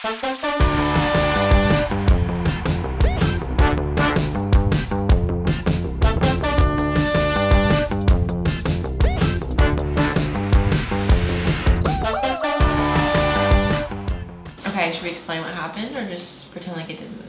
Okay, should we explain what happened or just pretend like it didn't move?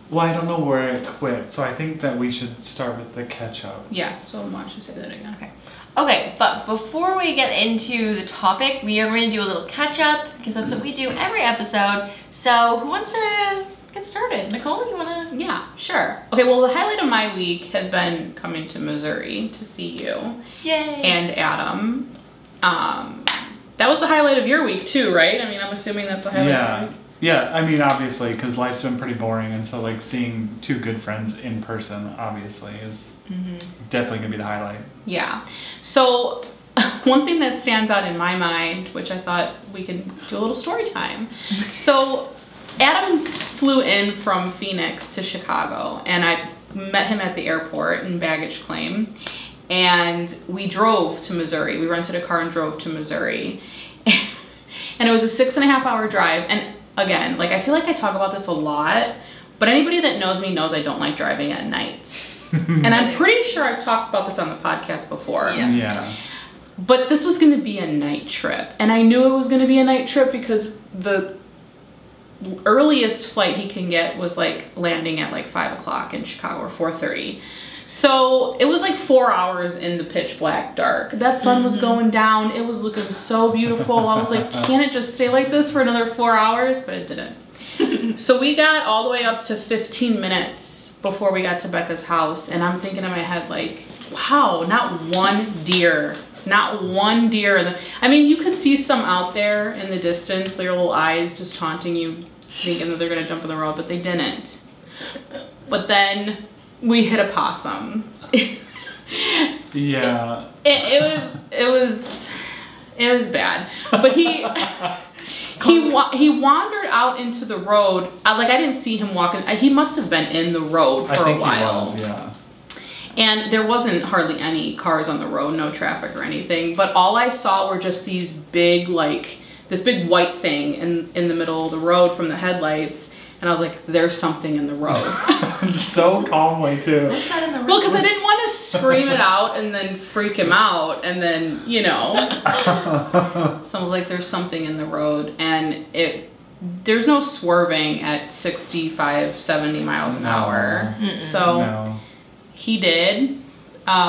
Well, I don't know where it quit, so I think that we should start with the catch-up. Yeah, so watch you say that again. Okay. Okay, but before we get into the topic, we are going to do a little catch-up because that's what we do every episode. So who wants to get started? Nicole, you want to? Yeah, sure. Okay, well, the highlight of my week has been coming to Missouri to see you. Yay! And Adam. That was the highlight of your week too, right? I mean, I'm assuming that's the highlight of your week. Yeah, I mean, obviously, because life's been pretty boring, and so, like, seeing two good friends in person, obviously, is definitely going to be the highlight. Yeah. So, one thing that stands out in my mind, which I thought we could do a little story time. So, Adam flew in from Phoenix to Chicago, and I met him at the airport in baggage claim, and we drove to Missouri. We rented a car and drove to Missouri, and it was a 6.5-hour drive, and again, like, I feel like I talk about this a lot, but anybody that knows me knows I don't like driving at night. And I'm pretty sure I've talked about this on the podcast before. Yeah. But this was gonna be a night trip. And I knew it was gonna be a night trip because the earliest flight he can get was like landing at like 5 o'clock in Chicago or 4:30. So it was like 4 hours in the pitch black dark. That sun was going down. It was looking so beautiful. I was like, can't it just stay like this for another 4 hours? But it didn't. So we got all the way up to 15 minutes before we got to Becca's house. And I'm thinking in my head like, wow, not one deer. Not one deer. I mean, you could see some out there in the distance, their little eyes just taunting you, thinking that they're gonna jump in the road, but they didn't. But then we hit a possum. Yeah. It was bad. But he wandered out into the road. Like, I didn't see him walking. He must have been in the road for a while. I think he was, yeah. And there wasn't hardly any cars on the road, no traffic or anything. But all I saw were just these big, like, this big white thing in the middle of the road from the headlights. And I was like, there's something in the road. So calmly, too. What's that in the road? Well, because I didn't want to scream it out and then freak him out. And then, you know. So I was like, there's something in the road. And there's no swerving at 65, 70 miles an hour. So he did.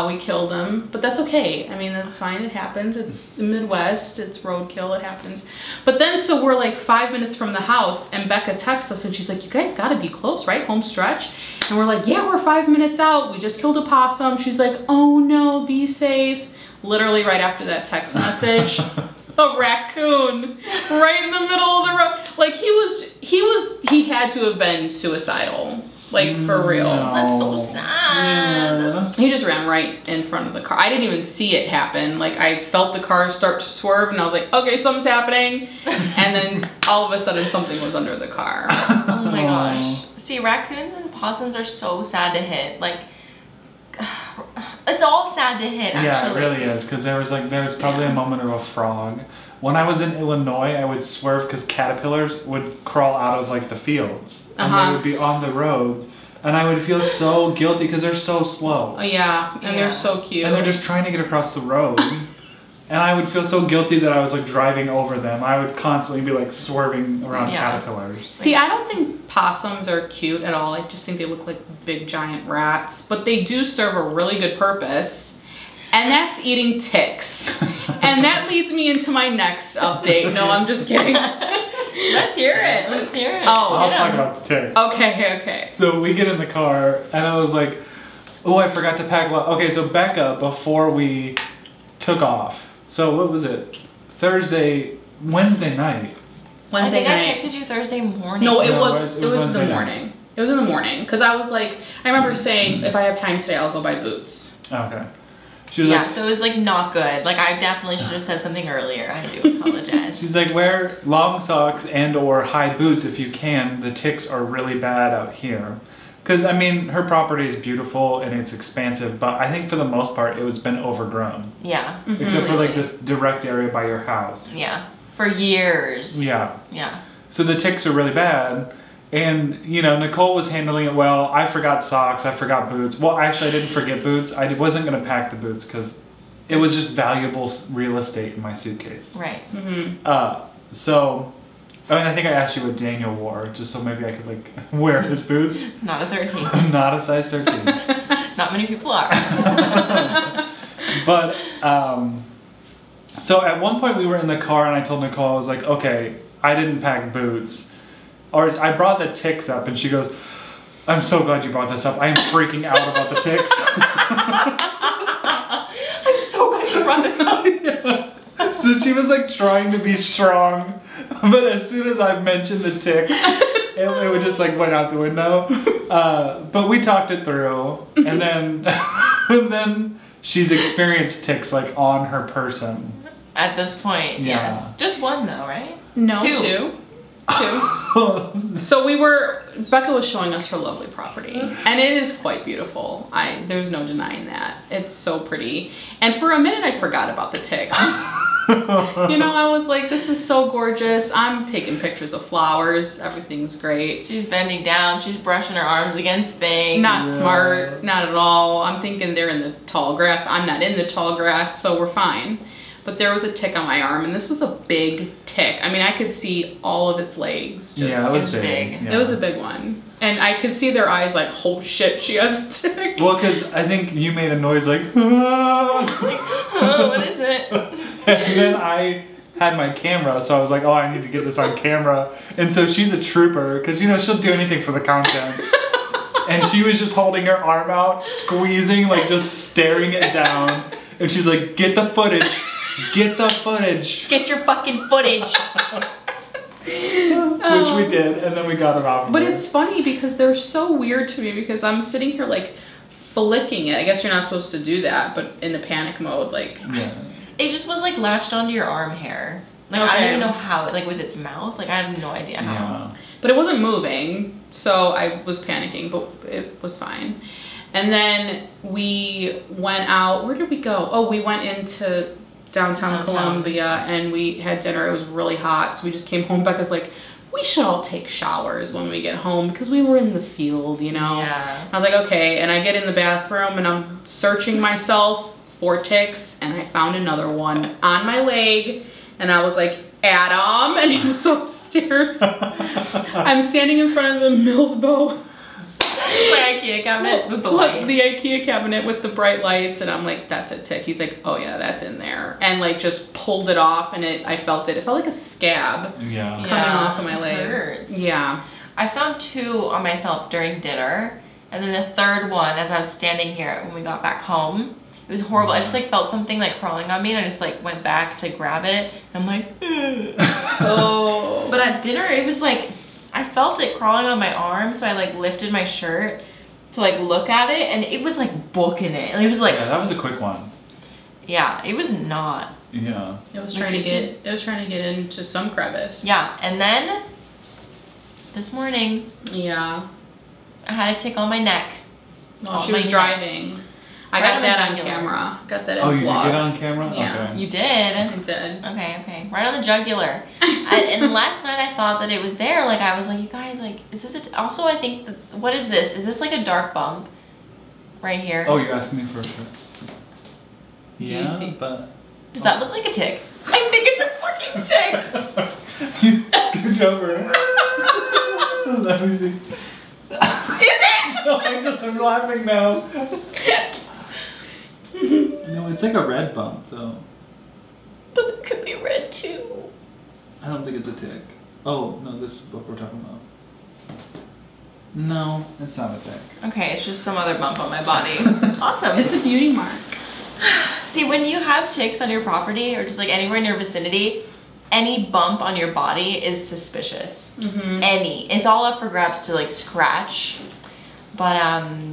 We killed him, but that's okay. I mean, that's fine. It happens. It's the Midwest. It's roadkill. It happens. But then, so we're like 5 minutes from the house, and Becca texts us, and she's like, "You guys got to be close, right? Home stretch." And we're like, "Yeah, we're 5 minutes out. We just killed a possum." She's like, "Oh no, be safe." Literally right after that text message, a raccoon right in the middle of the road. Like he had to have been suicidal. Like, for real. No. That's so sad. Yeah. He just ran right in front of the car. I didn't even see it happen. Like, I felt the car start to swerve, and I was like, okay, something's happening. And then all of a sudden, something was under the car. Oh my gosh. See, raccoons and possums are so sad to hit. Like, it's all sad to hit, actually. Yeah, it really is, because there was probably a moment of a frog. When I was in Illinois, I would swerve because caterpillars would crawl out of like the fields, and they would be on the roads, and I would feel so guilty because they're so slow. Oh yeah, and they're so cute. And they're just trying to get across the road. And I would feel so guilty that I was like driving over them. I would constantly be like swerving around caterpillars. See, I don't think possums are cute at all. I just think they look like big giant rats, but they do serve a really good purpose. And that's eating ticks. And that leads me into my next update. No, I'm just kidding. Let's hear it. Let's hear it. Oh, I'll talk about the tick. Okay. So we get in the car, and I was like, oh, I forgot to pack. Okay, so Becca, before we took off, so what was it? Wednesday night. Wednesday night. I texted you Thursday morning. No, it was in the morning. It was in the morning. Because I was like, I remember saying, if I have time today, I'll go buy boots. Okay. She was like, so it was like not good. Like, I definitely should have said something earlier. I do apologize. She's like, wear long socks and or high boots if you can. The ticks are really bad out here. Because, I mean, her property is beautiful and it's expansive, but I think for the most part, it was been overgrown. Yeah. Except for like this direct area by your house. Yeah. For years. Yeah. Yeah. So the ticks are really bad. And, you know, Nicole was handling it well. I forgot socks. I forgot boots. Well, actually, I didn't forget boots. I wasn't going to pack the boots because it was just valuable real estate in my suitcase. Right. So, I mean, I think I asked you what Daniel wore, just so maybe I could, like, wear his boots. Not a 13. Not a size 13. Not many people are. But, so at one point we were in the car and I told Nicole, I was like, okay, I didn't pack boots. Or I brought the ticks up and she goes, I'm so glad you brought this up. I am freaking out about the ticks. I'm so glad you brought this up. Yeah. So she was like trying to be strong, but as soon as I mentioned the ticks, it would just like went out the window. But we talked it through, and then she's experienced ticks like on her person. At this point, Yeah. yes. Just one though, right? No, Two. Two. So Becca was showing us her lovely property, and it is quite beautiful. There's no denying that. It's so pretty. And for a minute I forgot about the ticks. You know, I was like, this is so gorgeous. I'm taking pictures of flowers. Everything's great. She's bending down. She's brushing her arms against things. Not smart, not at all. I'm thinking they're in the tall grass. I'm not in the tall grass, so we're fine. But there was a tick on my arm, and this was a big tick. I mean, I could see all of its legs. Yeah, it was big. Yeah. It was a big one. And I could see their eyes like, oh shit, she has a tick. Well, because I think you made a noise like, oh, what is it? And then I had my camera, so I was like, oh, I need to get this on camera. And so she's a trooper, because, you know, she'll do anything for the content. And she was just holding her arm out, squeezing, like just staring it down. And she's like, get the footage. Get the footage. Get your fucking footage. Which we did, and then we got it off. But it's funny because they're so weird to me because I'm sitting here like flicking it. I guess you're not supposed to do that, but in the panic mode, like. Yeah. It just was like latched onto your arm hair. Like I don't even know how, like with its mouth. Like I have no idea how. Yeah. But it wasn't moving, so I was panicking, but it was fine. And then we went out. Where did we go? Oh, we went into downtown Columbia and we had dinner. It was really hot, so we just came home. Becca's like, we should all take showers when we get home because we were in the field, you know? Yeah. I was like, okay. And I get in the bathroom and I'm searching myself for ticks, and I found another one on my leg, and I was like, Adam, and he was upstairs. I'm standing in front of the Millsbo. My IKEA cabinet with the light. The IKEA cabinet with the bright lights, and I'm like, that's a tick. He's like, oh yeah, that's in there. And like just pulled it off, and I felt it. It felt like a scab coming off of my leg. It hurts. Yeah. I found 2 on myself during dinner, and then the third one as I was standing here when we got back home. It was horrible. I just like felt something like crawling on me, and I just like went back to grab it. And I'm like, oh. But at dinner, it was like, I felt it crawling on my arm, so I like lifted my shirt to like look at it, and it was like booking it. And it was like, yeah, that was a quick one. Yeah, it was not. Yeah. It was trying to get into some crevice. Yeah, and then this morning, yeah, I had a tick on my neck. While she was driving. I got that on camera. Got that in vlog. Oh, you did get on camera? Yeah. Okay. You did? I did. Okay. Right on the jugular. And last night I thought that it was there. Like, I was like, you guys, like, is this also, I think, what is this? Is this like a dark bump? Right here? Oh, you're asking me for a shirt. Yeah, you see? but... Does that look like a tick? I think it's a fucking tick! You scooch over. Let me see. Is it? No, I'm laughing now. No, it's like a red bump, though. But it could be red, too. I don't think it's a tick. Oh, no, this is what we're talking about. No, it's not a tick. Okay, it's just some other bump on my body. Awesome. It's a beauty mark. See, when you have ticks on your property or just like anywhere in your vicinity, any bump on your body is suspicious. Mm-hmm. Any. It's all up for grabs to like scratch. But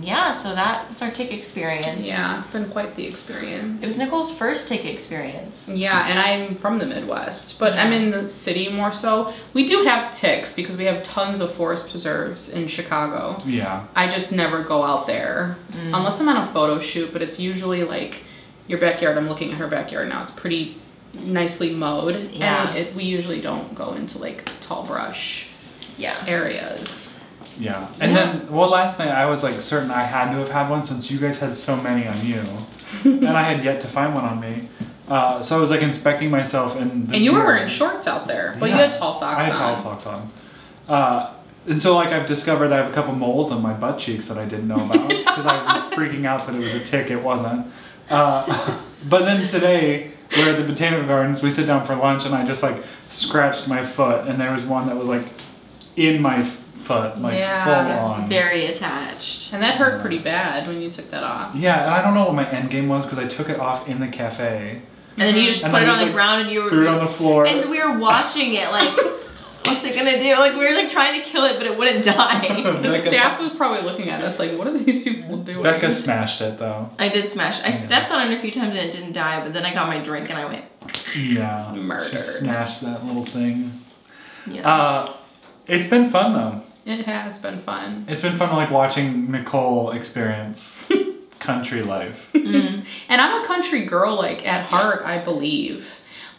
yeah, so that's our tick experience. Yeah, it's been quite the experience. It was Nicole's first tick experience. Yeah, and I'm from the Midwest, but Yeah. I'm in the city more so. We do have ticks because we have tons of forest preserves in Chicago. Yeah. I just never go out there unless I'm on a photo shoot, but it's usually like your backyard. I'm looking at her backyard now. It's pretty nicely mowed. Yeah. And we usually don't go into like tall brush areas. Yeah. And then, well, last night I was like certain I had to have had one since you guys had so many on you. And I had yet to find one on me. So I was like inspecting myself in the And you were mirror. wearing shorts out there, but Yeah. you had tall socks on. I had tall socks on. And so like I've discovered I have a couple moles on my butt cheeks that I didn't know about because I was freaking out that it was a tick. It wasn't. But then today we're at the Botanical Gardens. We sit down for lunch and I just like scratched my foot and there was one that was like in my foot, like full on. Very attached. And that hurt pretty bad when you took that off. Yeah, and I don't know what my end game was because I took it off in the cafe. And then you just put it on the ground and you were threw it on the floor. And we were watching it like, what's it gonna do? Like we were like trying to kill it, but it wouldn't die. The staff was probably looking at us like, what are these people doing? Becca smashed it though. I did smash. I stepped on it a few times and it didn't die, but then I got my drink and I went. Yeah. Murdered. She smashed that little thing. Yeah. It's been fun though. It has been fun. It's been fun like watching Nicole experience country life. And I'm a country girl, like at heart, I believe.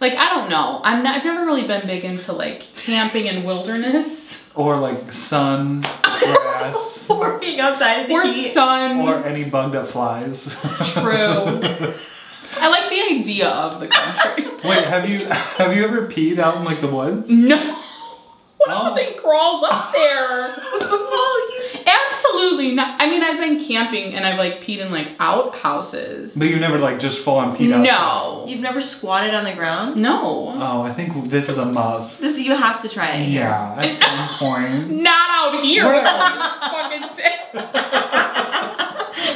Like I don't know. I've never really been big into like camping and wilderness. Or like sun, grass. Or being outside in the Or heat. sun. Or any bug that flies. True. I like the idea of the country. Wait, have you ever peed out in like the woods? No. What if something crawls up there? Absolutely not. I mean, I've been camping and I've like peed in like outhouses. But you never like just full on peed outside? No. You've never squatted on the ground? No. Oh, I think this is a must. This you have to try it. Yeah, at some point. Not out here. Where? Fucking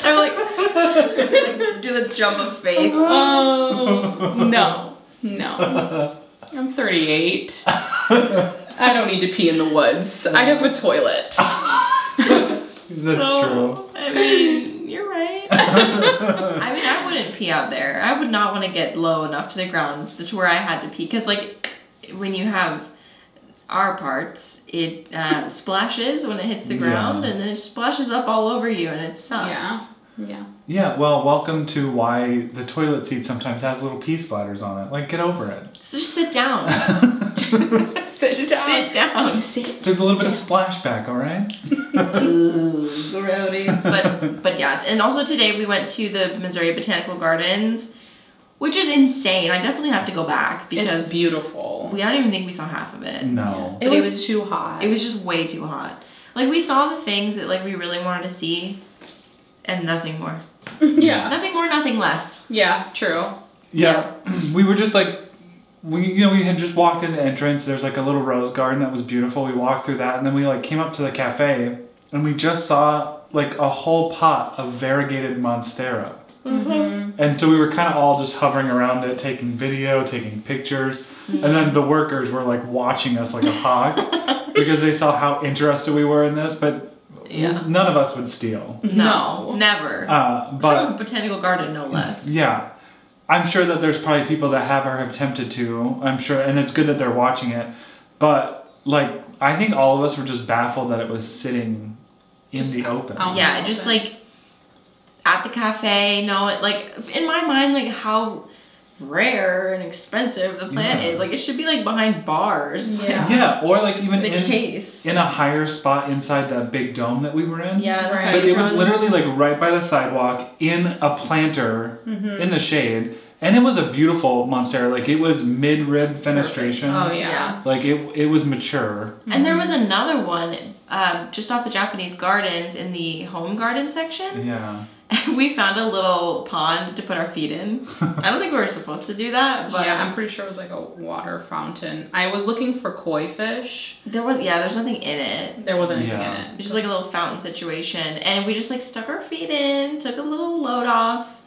They're like, do the jump of faith. Oh, no. No. I'm 38. I don't need to pee in the woods. I have a toilet. That's true. I mean, you're right. I mean, I wouldn't pee out there. I would not want to get low enough to the ground to where I had to pee. Because, like, when you have our parts, it splashes when it hits the ground. And then it splashes up all over you and it sucks. Yeah. Yeah. Yeah, well, welcome to why the toilet seat sometimes has little pee splatters on it. Like, get over it. So just sit down. Sit down. Just sit. There's a little bit of splashback, all right? But yeah, and also today we went to the Missouri Botanical Gardens, which is insane. I definitely have to go back because It's beautiful. I don't even think we saw half of it. No. It was too hot. It was just way too hot. Like we saw the things that like we really wanted to see, and nothing more. Yeah. Nothing more, nothing less. Yeah, true. Yeah. We were just like, we had just walked in the entrance. There's like a little rose garden that was beautiful. We walked through that and then we like came up to the cafe and we just saw like a whole pot of variegated monstera. And so we were kind of all just hovering around it, taking video, taking pictures. And then the workers were like watching us like a hawk because they saw how interested we were in this, but none of us would steal. No, never. But from a botanical garden, no less. Yeah. I'm sure that there's probably people that have or have attempted to. I'm sure, and it's good that they're watching it. But, like, I think all of us were just baffled that it was sitting in the open. Yeah, just like at the cafe, like in my mind, like how rare and expensive the plant is. Like it should be like behind bars. Yeah, or like even in a case. In a higher spot inside that big dome that we were in. Yeah, Right. But it was literally like right by the sidewalk in a planter in the shade. And it was a beautiful monstera. Like it was mid-rib fenestration. Oh yeah. Like it was mature. And there was another one just off the Japanese gardens in the home garden section. Yeah. We found a little pond to put our feet in. I don't think we were supposed to do that, but yeah, I'm pretty sure it was like a water fountain. I was looking for koi fish. there's nothing in it. There wasn't anything in It it. was just like a little fountain situation, and we just like stuck our feet in, took a little load off.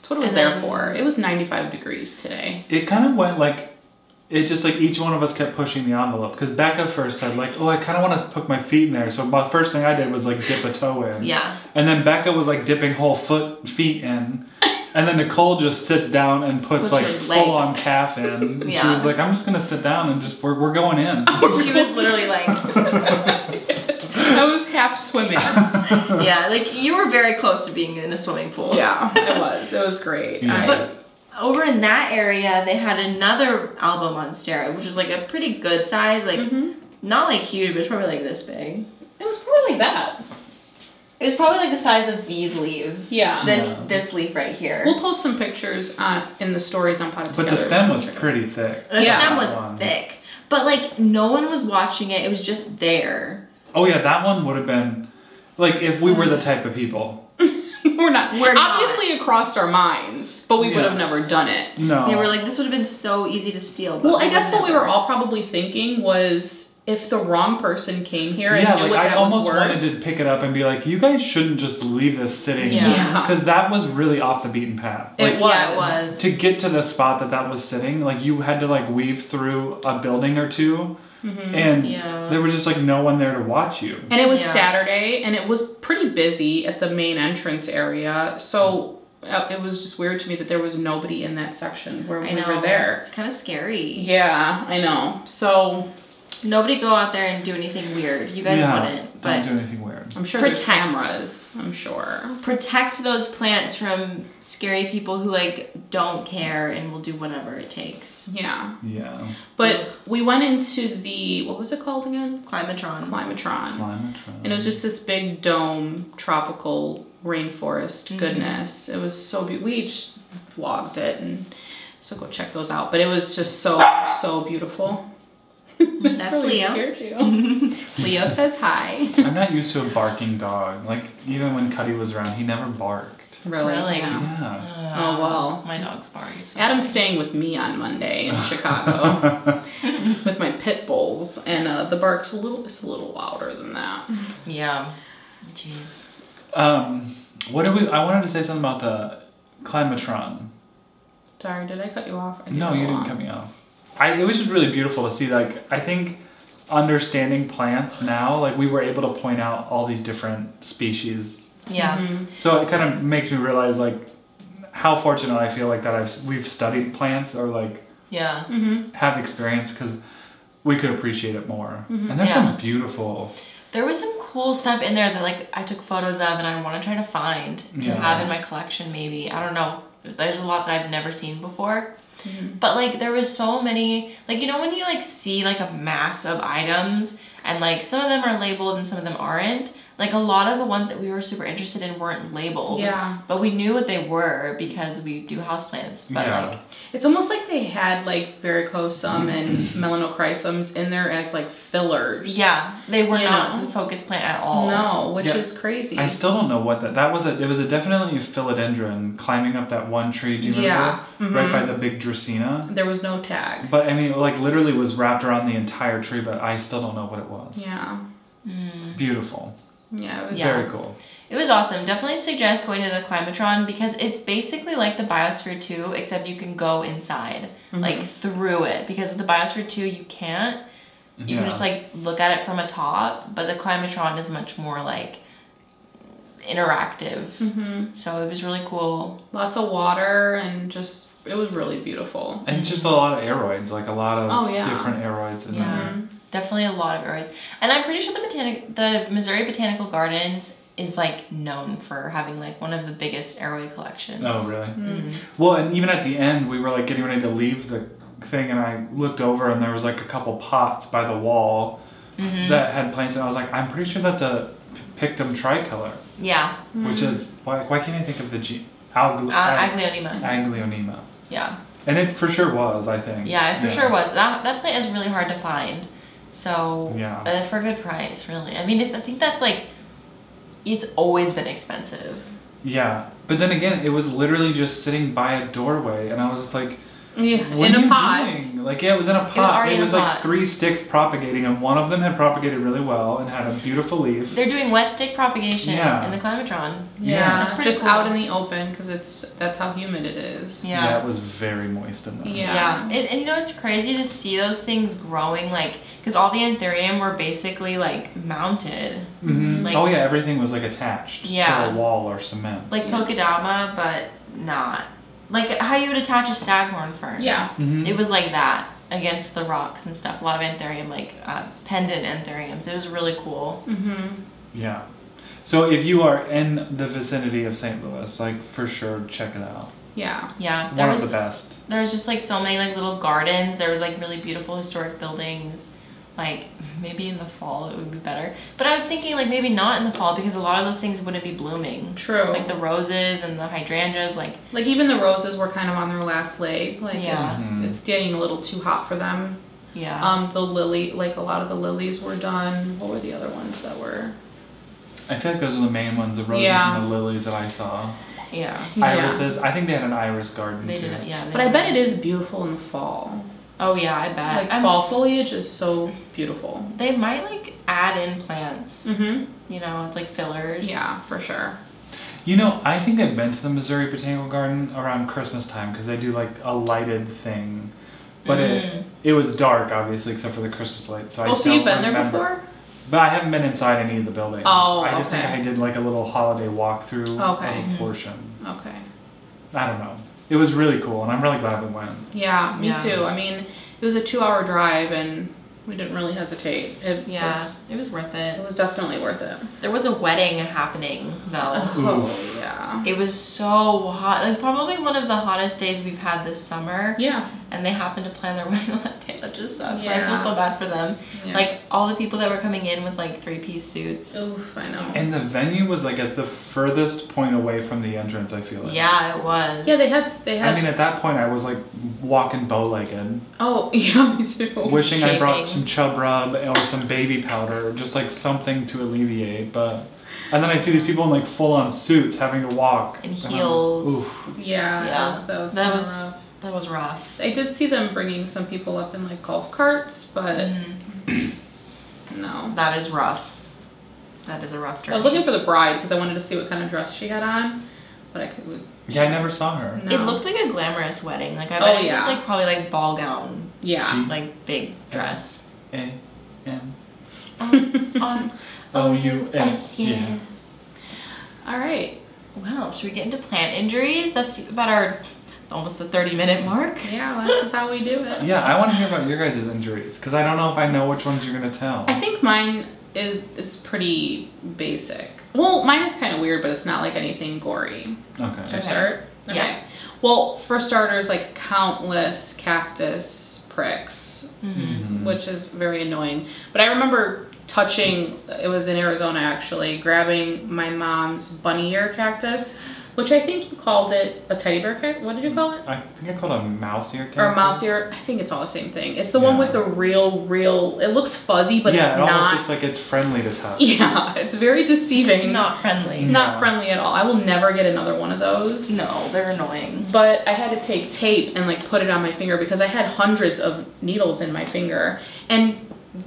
That's what it was there for. It was 95 degrees today. It kind of went like, it just like each one of us kept pushing the envelope. Because Becca first said like, oh, I kind of want to put my feet in there. So my first thing I did was like dip a toe in. Yeah. And then Becca was like dipping whole feet in. And then Nicole just sits down and puts like her full on legs. calf in. And Yeah. she was like, I'm just going to sit down and just, we're going in. She was literally like, I was half swimming. yeah, like you were very close to being in a swimming pool. Yeah, it was. It was great. Yeah. But over in that area, they had another album on steroid, which was like a pretty good size, like not like huge, but it's probably like this big. It was probably like that. It was probably like the size of these leaves. Yeah. This leaf right here. We'll post some pictures in the stories on Potted But Together. the stem was pretty thick. The stem was thick. But like no one was watching it. It was just there. Oh yeah, that one would have been like if we were the type of people. We're not. Obviously it crossed our minds, but we would have never done it. No. They were like, this would have been so easy to steal. Well, I guess what we were all probably thinking was if the wrong person came here and knew what that was worth. I almost wanted to pick it up and be like, you guys shouldn't just leave this sitting. Because that was really off the beaten path. Like, it was. To get to the spot that was sitting, like you had to like weave through a building or two. And there was just like no one there to watch you. And it was Saturday, and it was pretty busy at the main entrance area. So it was just weird to me that there was nobody in that section where we were there. It's kind of scary. Yeah, I know. So nobody go out there and do anything weird. You guys wouldn't. Don't do anything weird. I'm sure there's cameras. I'm sure. Protect those plants from scary people who like don't care and will do whatever it takes. Yeah. Yeah. But we went into the, what was it called again? Climatron. And it was just this big dome, tropical rainforest goodness. It was so beautiful. We each vlogged it, and so go check those out. But it was just so beautiful. That's really Leo. Scared you. Leo says hi. I'm not used to a barking dog. Like even when Cuddy was around, he never barked. Really? Yeah. Oh well. My dog's barking. So Adam's staying with me on Monday in Chicago with my pit bulls, and the bark's it's a little louder than that. Yeah. Jeez. I wanted to say something about the Climatron. Sorry, did I cut you off? No, you didn't cut me off. It was just really beautiful to see. Like, I think understanding plants now, like we were able to point out all these different species. Yeah. So it kind of makes me realize like how fortunate I feel like that we've studied plants or like have experience because we could appreciate it more. And there's some beautiful. There was some cool stuff in there that like I took photos of and I want to try to find to have in my collection maybe. I don't know. There's a lot that I've never seen before. But like there was so many, like you know when you like see like a mass of items and like some of them are labeled and some of them aren't, like a lot of the ones that we were super interested in weren't labeled. Yeah. But we knew what they were because we do houseplants. But like it's almost like they had like varicosum and melanochrysums in there as like fillers. Yeah. They were not the focus plant at all. No, which is crazy. I still don't know what that was. It was definitely a philodendron climbing up that one tree. Do you remember? Right by the big Dracaena. There was no tag. But I mean, like literally was wrapped around the entire tree, but I still don't know what it was. Yeah. Beautiful. Yeah, it was very cool. It was awesome. Definitely suggest going to the Climatron because it's basically like the Biosphere 2, except you can go inside, like through it. Because with the Biosphere 2, you can't. You can just like look at it from a top, but the Climatron is much more like interactive. So it was really cool. Lots of water and just, it was really beautiful. And just a lot of aeroids, like a lot of different aeroids in there. Definitely a lot of areas. And I'm pretty sure the Missouri Botanical Gardens is like known for having like one of the biggest aeroid collections. Oh, really? Well, and even at the end, we were like getting ready to leave the thing and I looked over and there was like a couple pots by the wall that had plants and I was like, I'm pretty sure that's a Pictum tricolor. Yeah. Which is, why can't I think of the Aglaonema. Aglaonema. Yeah. And it for sure was, I think. Yeah, it for sure was. That plant is really hard to find. So, for a good price, really. I mean, I think that's like, it's always been expensive. Yeah. But then again, it was literally just sitting by a doorway, and I was just like, in a pot. Like, it was in a pot. It was like 3 sticks propagating, and one of them had propagated really well and had a beautiful leaf. They're doing wet stick propagation in the Climatron. Yeah, that's pretty just cool. out in the open because that's how humid it is. Yeah, it was very moist in there. Yeah. And you know, it's crazy to see those things growing, like, because all the Anthurium were basically like mounted. Like, oh yeah, everything was like attached to a wall or cement. Like Kokedama, but not. Like how you would attach a staghorn fern. Yeah. It was like that against the rocks and stuff. A lot of Anthurium, like pendant Anthuriums. It was really cool. Yeah. So if you are in the vicinity of St. Louis, like for sure check it out. Yeah. Yeah. One of the best. There was just like so many like little gardens. There was like really beautiful historic buildings. Like maybe in the fall it would be better. But I was thinking like maybe not in the fall because a lot of those things wouldn't be blooming. True. Like the roses and the hydrangeas, like even the roses were kind of on their last leg. Like Yeah. it's getting a little too hot for them. yeah. The lily, like a lot of the lilies were done. What were the other ones that were? I feel like those are the main ones, the roses Yeah. and the lilies that I saw. Yeah. Irises. I think they had an iris garden They too. did it, yeah. But I bet it is beautiful in the fall. Oh yeah, I bet. Like fall foliage is so beautiful. They might like add in plants, Mm-hmm. you know, with like fillers. Yeah, for sure. You know, I think I've been to the Missouri Botanical Garden around Christmas time because they do like a lighted thing. But it was dark, obviously, except for the Christmas lights. So I So you've been there remember. before? But I haven't been inside any of the buildings. Oh, I just think okay. I did like a little holiday walkthrough Okay. of a portion. Okay. I don't know. It was really cool, and I'm really glad we went. Yeah, me Yeah. too. I mean, it was a 2-hour drive, and we didn't really hesitate. Yeah, it was worth It it. was definitely worth it. There was a wedding happening though. Oh, yeah. It was so hot, like probably one of the hottest days we've had this summer. Yeah. And they happened to plan their wedding on that day. That just sucks. I Yeah. feel so bad for them. Yeah. Like all the people that were coming in with like 3-piece suits. Oof, I know. And the venue was like at the furthest point away from the entrance, I feel like. Yeah, it was. Yeah, they had. I mean, at that point, I was like walking bow-legged, Oh, yeah, me too. wishing I brought chafing. some chub rub or some baby powder, just like something to alleviate. But and then I see these people in like full-on suits having to walk In and I was- heels. oof. Yeah, Yeah. that was That kinda was- rough. That was rough. I did see them bringing some people up in like golf carts, but Mhm. no. That is rough. That is a rough I journey. was looking for the bride because I wanted to see what kind of dress she had on, but I could. Yeah, I never saw her. No. It looked like a glamorous wedding. Like I Oh, bet it yeah. was like probably like ball gown, Yeah. like big dress. A-M. on O-U-S, yeah. All right. Well, should we get into plant injuries? That's about our almost the 30-minute mark. Yeah, well, this is how we do it. Yeah, I want to hear about your guys' injuries because I don't know if I know which ones you're gonna tell. I think mine is pretty basic. Well, mine is kind of weird, but it's not like anything gory. Should I Okay. start? Yeah. Well, for starters, like countless cactus pricks, Mhm. which is very annoying. But I remember touching, it was in Arizona actually, grabbing my mom's bunny ear cactus, which I think you called it a teddy bear cactus. What did you call it? I think I called it a mouse ear cactus. Or a mouse ear. I think it's all the same thing. It's the one Yeah. with the real, it looks fuzzy, but yeah, it's it not. almost looks like it's friendly to touch. Yeah, it's very deceiving. It's not friendly. Not No. friendly at all. I will never get another one of those. No, they're annoying. But I had to take tape and like put it on my finger because I had hundreds of needles in my finger. And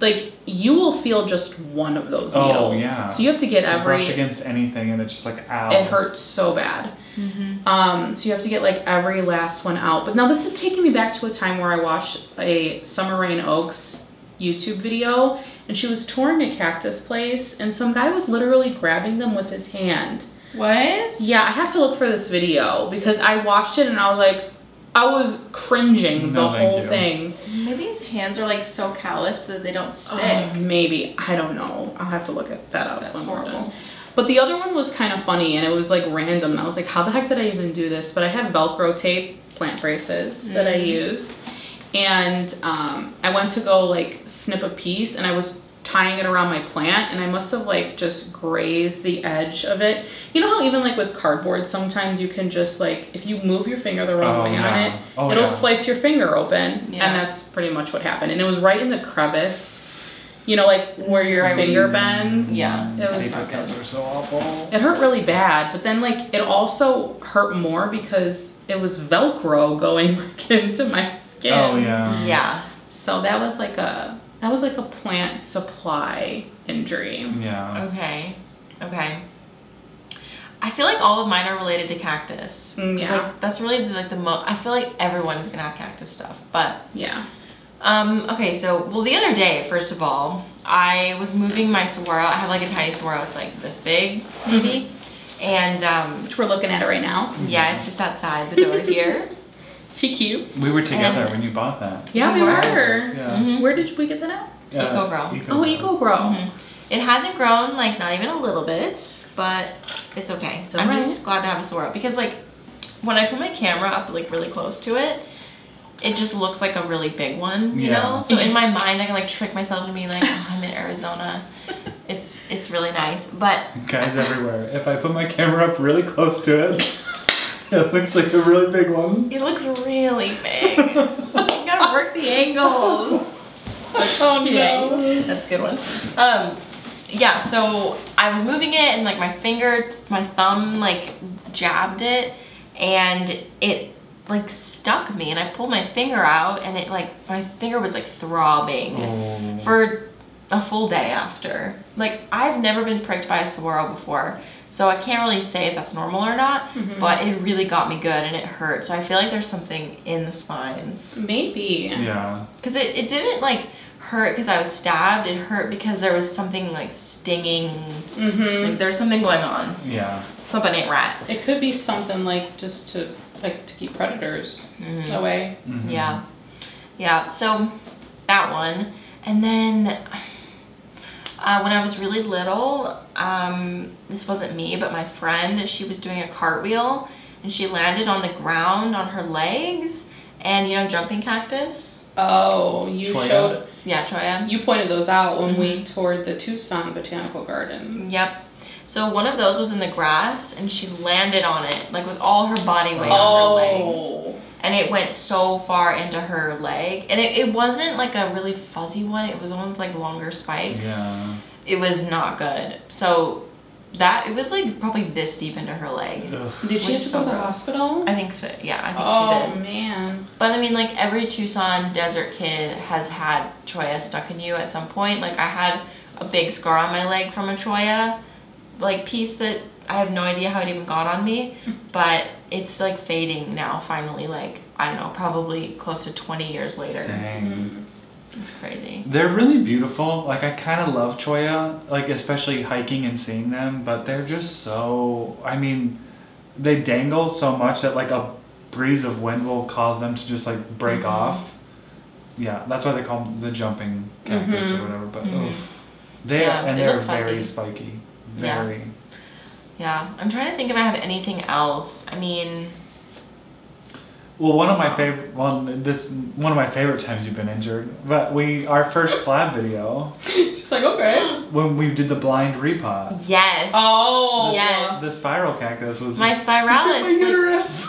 like you will feel just one of those Oh, needles. yeah. So you have to get You brush every. against anything and it's just like ow. It hurts so bad. So you have to get like every last one out. But now this is taking me back to a time where I watched a Summer Rain Oaks YouTube video and she was touring a cactus place and some guy was literally grabbing them with his hand. What? Yeah, I have to look for this video because I watched it and I was like, I was cringing No, the thank whole you. thing. Maybe his hands are like so calloused that they don't stick. Maybe. I don't know. I'll have to look at that up. That's when we're horrible. done. But the other one was kind of funny and it was like random and I was like, how the heck did I even do this? But I have Velcro tape plant braces that I use. And I went to go like snip a piece and I was tying it around my plant and I must have like just grazed the edge of it. You know how even like with cardboard sometimes you can just like, if you move your finger the wrong way on it, it'll slice your finger open. Yeah. And that's pretty much what happened. And it was right in the crevice, you know, like where your finger bends. Yeah. It was Paper cuts are so awful. it hurt really bad, but then like it also hurt more because it was Velcro going like into my skin. Oh yeah. Yeah. So that was like a plant supply injury. Yeah. Okay. Okay. I feel like all of mine are related to cactus. 'Cause, Yeah. Like, that's really like the most. I feel like everyone is gonna have cactus stuff, but Yeah. okay. So well, the other day, first of all, I was moving my saguaro. I have like a tiny saguaro. It's like this big, maybe, and Which we're looking at it right now. yeah, it's just outside the door here. She cute. We were together And- when you bought that. Yeah, we We were. were. Yeah. Mhm. Where did we get that at? EcoGrow. Oh, EcoGrow. Mhm. It hasn't grown, like not even a little bit, but it's okay. It's I'm alright. just glad to have a saguaro because like when I put my camera up like really close to it, it just looks like a really big one, you know? So in my mind, I can like trick myself to be like, oh, I'm in Arizona. It's really nice, but... Guys everywhere, if I put my camera up really close to it, it looks like a really big one. It looks really big. You gotta work the angles. Oh no. That's a good one. Yeah, so I was moving it and like my thumb like jabbed it and it like stuck me and I pulled my finger out and it like, my finger was like throbbing for a full day after. Like I've never been pricked by a saguaro before, so I can't really say if that's normal or not, but it really got me good and it hurt. So I feel like there's something in the spines. Maybe. Yeah. Because it didn't like hurt because I was stabbed. It hurt because there was something like stinging. Like there's something going on. Yeah. Something ain't right. It could be something like just to keep predators away. Yeah. Yeah. So that one. And then when I was really little, this wasn't me, but my friend, she was doing a cartwheel and she landed on the ground on her legs and, you know, jumping cactus. Oh, you Choya? showed... Yeah, Choya. You pointed those out when we toured the Tucson Botanical Gardens. Yep. So one of those was in the grass and she landed on it, like with all her body weight on her legs. And it went so far into her leg. And it wasn't like a really fuzzy one. It was one with like longer spikes. Yeah. It was not good. So it was like probably this deep into her leg. Ugh. Did she have to go to the hospital? I think so. Yeah, I think she did. Oh, man. But I mean, like every Tucson desert kid has had choya stuck in you at some point. Like I had a big scar on my leg from a choya like piece that I have no idea how it even got on me, but it's like fading now finally, like I don't know, probably close to 20 years later. Dang. It's crazy. They're really beautiful. Like I kind of love choya, like especially hiking and seeing them, but they're just so, I mean, they dangle so much that like a breeze of wind will cause them to just like break off. Yeah, that's why they call them the jumping cactus or whatever, but they're look fuzzy. very spiky. Very. Yeah, I'm trying to think if I have anything else. I mean, well, one of my favorite times you've been injured, but our first collab video. She's like, okay. When we did the blind repot. yes. Oh, yes. The spiral cactus was My spiralis. my uterus.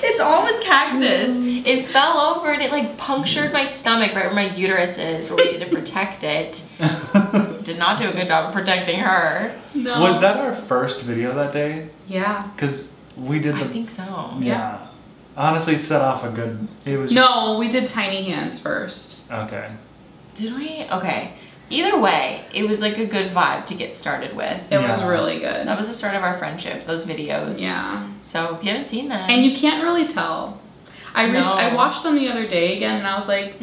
It's all with cactus. It fell over and it like punctured my stomach right where my uterus is, where we need to protect it. Did not do a good job of protecting her. No. Was that our first video that day? Yeah. Because we did I think so. Yeah. Honestly, set off a good. It was. No, we did tiny hands first. Okay. Did we? Okay. Either way, it was like a good vibe to get started with. It was really good. That was the start of our friendship, those videos. Yeah. So if you haven't seen that. And you can't really tell. No. I watched them the other day again and I was like,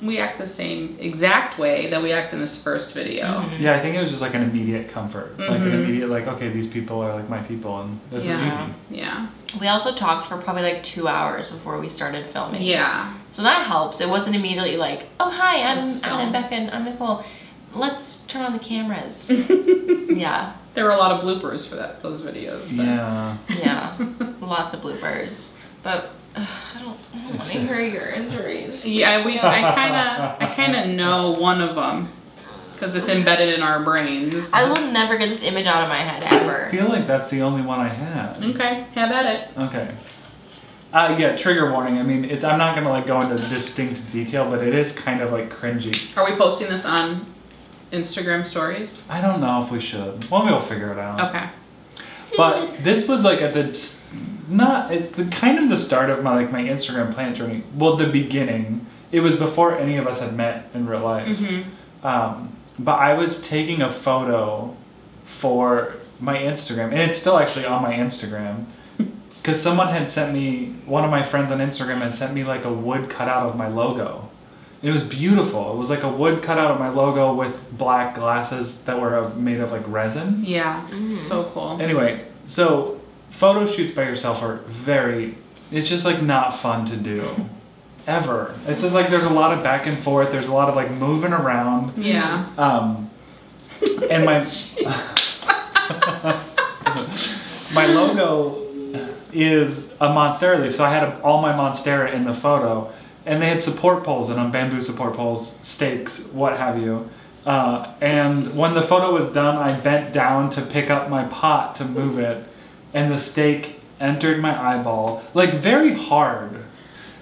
we act the same exact way that we act in this first video. Yeah, I think it was just like an immediate comfort. Like an immediate, like, okay, these people are like my people and this is easy. Yeah. We also talked for probably like 2 hours before we started filming. Yeah. So that helps. It wasn't immediately like, oh, hi, I'm Let's Anna film. Becca and I'm Nicole. Let's turn on the cameras. Yeah. There were a lot of bloopers for those videos. But. Yeah. Yeah. Lots of bloopers. But I don't want to hear your injuries. Yeah, I kind of know one of them because it's embedded in our brains. I will never get this image out of my head ever. I feel like that's the only one I had. Okay, have at it. Okay. Yeah, trigger warning. I mean, I'm not gonna like go into distinct detail, but it is kind of like cringy. Are we posting this on Instagram stories? I don't know if we should. Well, we'll figure it out. Okay. But this was like at it's the kind of the start of my Instagram plant journey. Well, the beginning. It was before any of us had met in real life. But I was taking a photo for my Instagram, and it's still actually on my Instagram. Because someone had sent me, one of my friends on Instagram had sent me like a wood cutout of my logo. It was beautiful. It was like a wood cutout of my logo with black glasses that were made of like resin. Yeah, so cool. Anyway, so photo shoots by yourself are it's just like not fun to do. Ever. It's just like there's a lot of back and forth. There's a lot of like moving around. Yeah. And my... my logo is a monstera leaf, so I had all my monstera in the photo, and they had support poles and on bamboo support poles, stakes, what have you. And when the photo was done, I bent down to pick up my pot to move it, and the stake entered my eyeball, like very hard.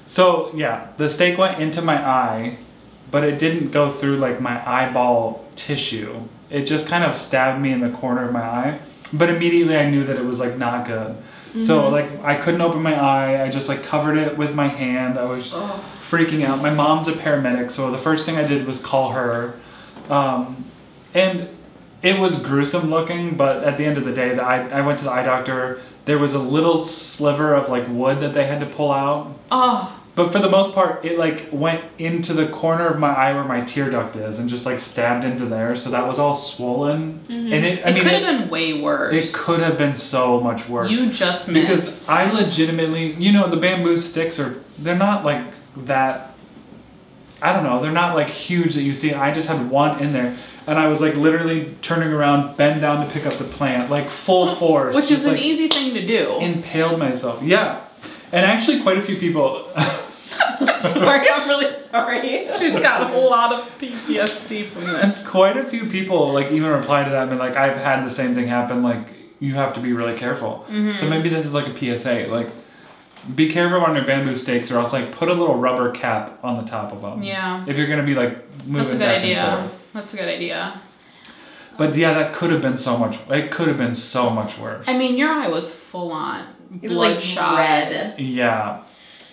So yeah, the stake went into my eye, but it didn't go through like my eyeball tissue. It just kind of stabbed me in the corner of my eye, but immediately I knew that it was like not good. So like I couldn't open my eye. I just like covered it with my hand. I was freaking out. My mom's a paramedic, so the first thing I did was call her. And it was gruesome looking, but at the end of the day, I went to the eye doctor. There was a little sliver of like wood that they had to pull out. Oh. But for the most part, it like went into the corner of my eye where my tear duct is and just like stabbed into there. So that was all swollen. And it could have been way worse. It could have been so much worse. You just missed. Because I legitimately, you know, the bamboo sticks they're not like that, I don't know, they're not like huge that you see. I just had one in there. And I was like literally turning around, bend down to pick up the plant, like full force. Which is an like, easy thing to do. Impaled myself. Yeah. And actually quite a few people... Sorry, I'm really sorry. She's got a lot of PTSD from this. Quite a few people like even replied to that and been like, I've had the same thing happen, like you have to be really careful. So maybe this is like a PSA, like be careful on your bamboo stakes or else like put a little rubber cap on the top of them. Yeah. If you're gonna be like moving That's a good back idea. and forth. That's a good idea. But yeah, that could have been so much, it could have been so much worse. I mean, your eye was full on. It was like red. Yeah.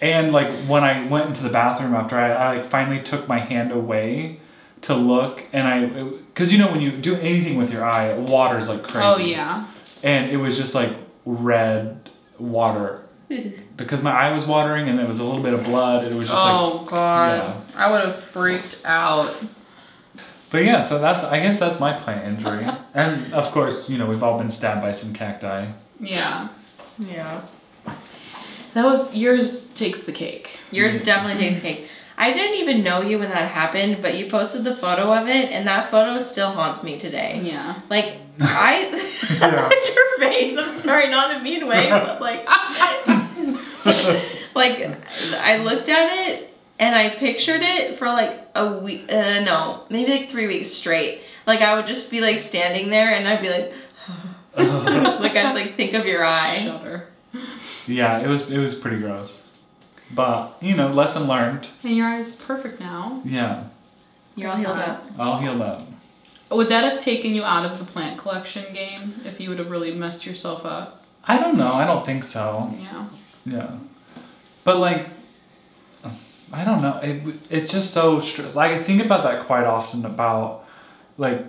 And like when I went into the bathroom after I like finally took my hand away to look and because you know when you do anything with your eye, it waters like crazy. Oh yeah. And it was just like red water because my eye was watering and there was a little bit of blood and it was just oh god. Yeah. I would have freaked out. But yeah, so I guess that's my plant injury. And of course, you know, we've all been stabbed by some cacti. Yeah. Yeah. That was, yours takes the cake. Yours definitely takes the cake. I didn't even know you when that happened, but you posted the photo of it, and that photo still haunts me today. Yeah. Like, your face, I'm sorry, not in a mean way, but like, like, I looked at it, and I pictured it for like a week, no, maybe like 3 weeks straight. Like, I would just be like standing there, and I'd be like, like, I'd like think of your eye. Shudder. Yeah, it was pretty gross. But, you know, lesson learned. And your eye's perfect now. Yeah. You're all healed up. All healed up. Would that have taken you out of the plant collection game if you would have really messed yourself up? I don't know. I don't think so. Yeah. Yeah. But, like, I don't know. It's just so... Like, I think about that quite often about, like,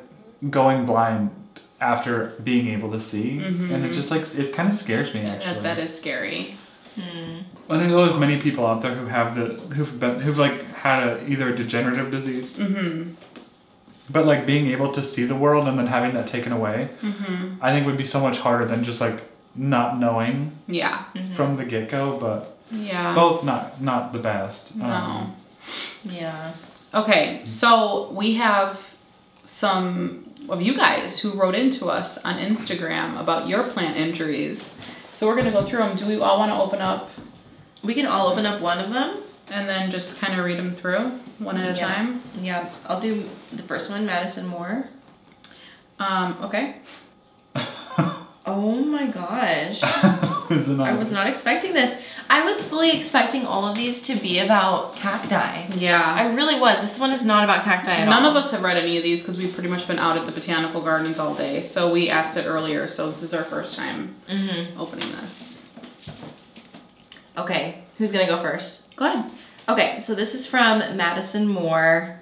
going blind after being able to see. And it just, like, it kind of scares me, actually. That is scary. I think there's many people out there who have who've like had either a degenerative disease, but like being able to see the world and then having that taken away, I think would be so much harder than just like not knowing. Yeah. From the get go, but yeah, both not the best. No. Yeah. Okay, so we have some of you guys who wrote into us on Instagram about your plant injuries. So we're gonna go through them. Do we all want to open up? We can all open up one of them. And then just kind of read them through one at a time? Yeah. I'll do the first one, Madison Moore. Okay. Oh my gosh. I was not expecting this. I was fully expecting all of these to be about cacti. Yeah. I really was. This one is not about cacti at all. None of us have read any of these because we've pretty much been out at the Botanical Gardens all day. So we asked it earlier, so this is our first time opening this. Okay, who's gonna go first? Go ahead. Okay, so this is from Madison Moore.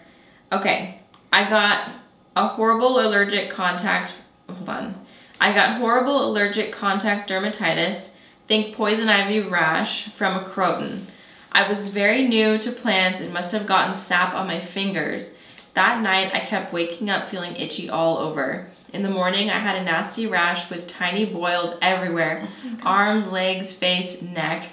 Okay, I got a horrible allergic contact. Hold on. I got horrible allergic contact dermatitis. Think poison ivy rash from a croton. I was very new to plants and must have gotten sap on my fingers. That night, I kept waking up feeling itchy all over. In the morning, I had a nasty rash with tiny boils everywhere. Arms, legs, face, neck.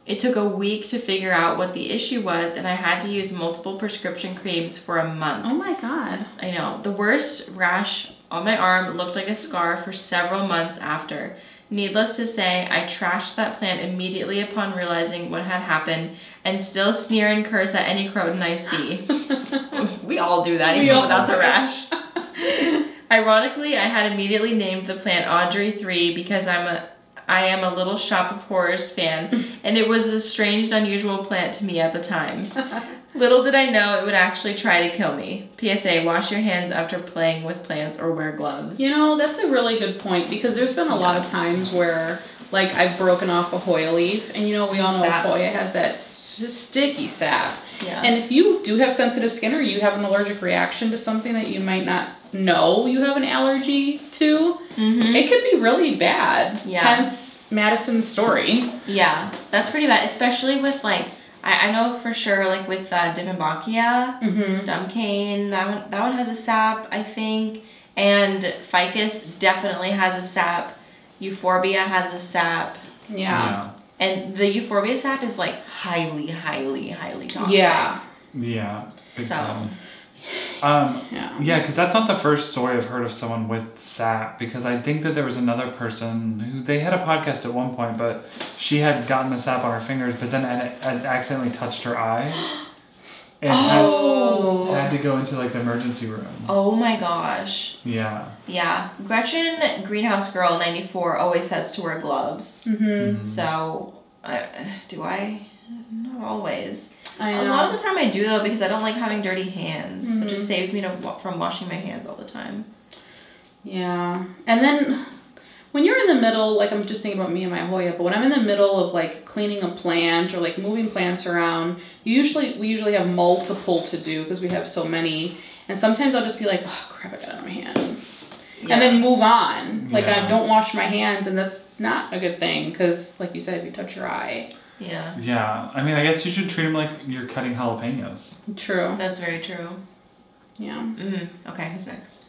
It took a week to figure out what the issue was, and I had to use multiple prescription creams for a month. Oh my god. I know. The worst rash on my arm looked like a scar for several months after. Needless to say, I trashed that plant immediately upon realizing what had happened and still sneer and curse at any croton I see. We all do that, even without the rash. Ironically, I had immediately named the plant Audrey 3 because I am a little Shop of Horrors fan, and it was a strange and unusual plant to me at the time. Little did I know it would actually try to kill me. PSA, wash your hands after playing with plants or wear gloves. You know, that's a really good point because there's been a lot of times where, like, I've broken off a Hoya leaf, and you know, we all know Hoya has that sticky sap. Yeah. And if you do have sensitive skin or you have an allergic reaction to something that you might not know you have an allergy to, it could be really bad. Yeah. Hence Madison's story. Yeah, that's pretty bad, especially with like, I know for sure, like with Dieffenbachia, Dumbcane, that one has a sap, I think, and Ficus definitely has a sap. Euphorbia has a sap. Yeah. And the Euphorbia sap is like highly, highly, highly toxic. Yeah. Yeah. Big So. time. Yeah, because that's not the first story I've heard of someone with sap, because I think that there was another person who, they had a podcast at one point, but she had gotten the sap on her fingers, but then had accidentally touched her eye and had to go into like the emergency room. Oh my gosh. Yeah. Yeah. Gretchen Greenhouse Girl 94 always says to wear gloves. So, do I? Not always. I know. A lot of the time I do though, because I don't like having dirty hands. It just saves me from washing my hands all the time. Yeah. And then when you're in the middle, like I'm just thinking about me and my Hoya, but when I'm in the middle of like cleaning a plant or like moving plants around, we usually have multiple to do because we have so many. And sometimes I'll just be like, oh crap, I got it on my hand. Yeah. And then move on. Like I don't wash my hands, and that's not a good thing because like you said, if you touch your eye. Yeah. Yeah. I mean, I guess you should treat them like you're cutting jalapenos. True. That's very true. Yeah. Okay, who's next?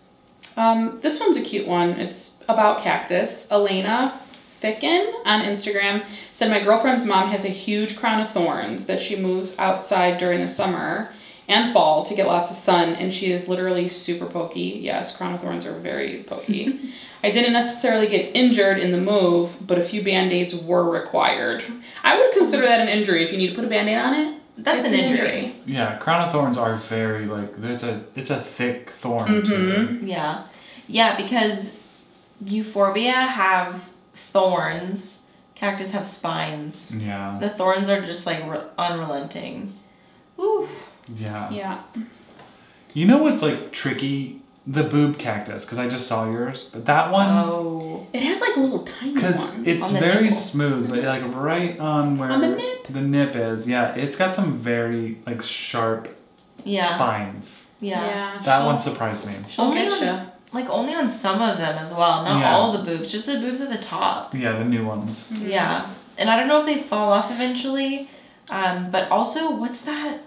This one's a cute one. It's about cactus. Elena Ficken on Instagram said, my girlfriend's mom has a huge crown of thorns that she moves outside during the summer and fall to get lots of sun, and she is literally super pokey. Yes, crown of thorns are very pokey. I didn't necessarily get injured in the move, but a few band-aids were required. I would consider that an injury if you need to put a band-aid on it. That's an injury. Yeah, crown of thorns are very like it's a thick thorn too. Yeah. Yeah, because euphorbia have thorns, cactus have spines. Yeah. The thorns are just like unrelenting. Ooh. Yeah. Yeah. You know what's like tricky? The boob cactus, because I just saw yours, but that one. Oh. It has like little tiny ones. Because it's very smooth, but like right on where on the nip is. Yeah, it's got some very like sharp spines. Yeah. That one surprised me. She'll get ya. Like only on some of them as well, not all the boobs, just the boobs at the top. Yeah, the new ones. Yeah, and I don't know if they fall off eventually, but also what's that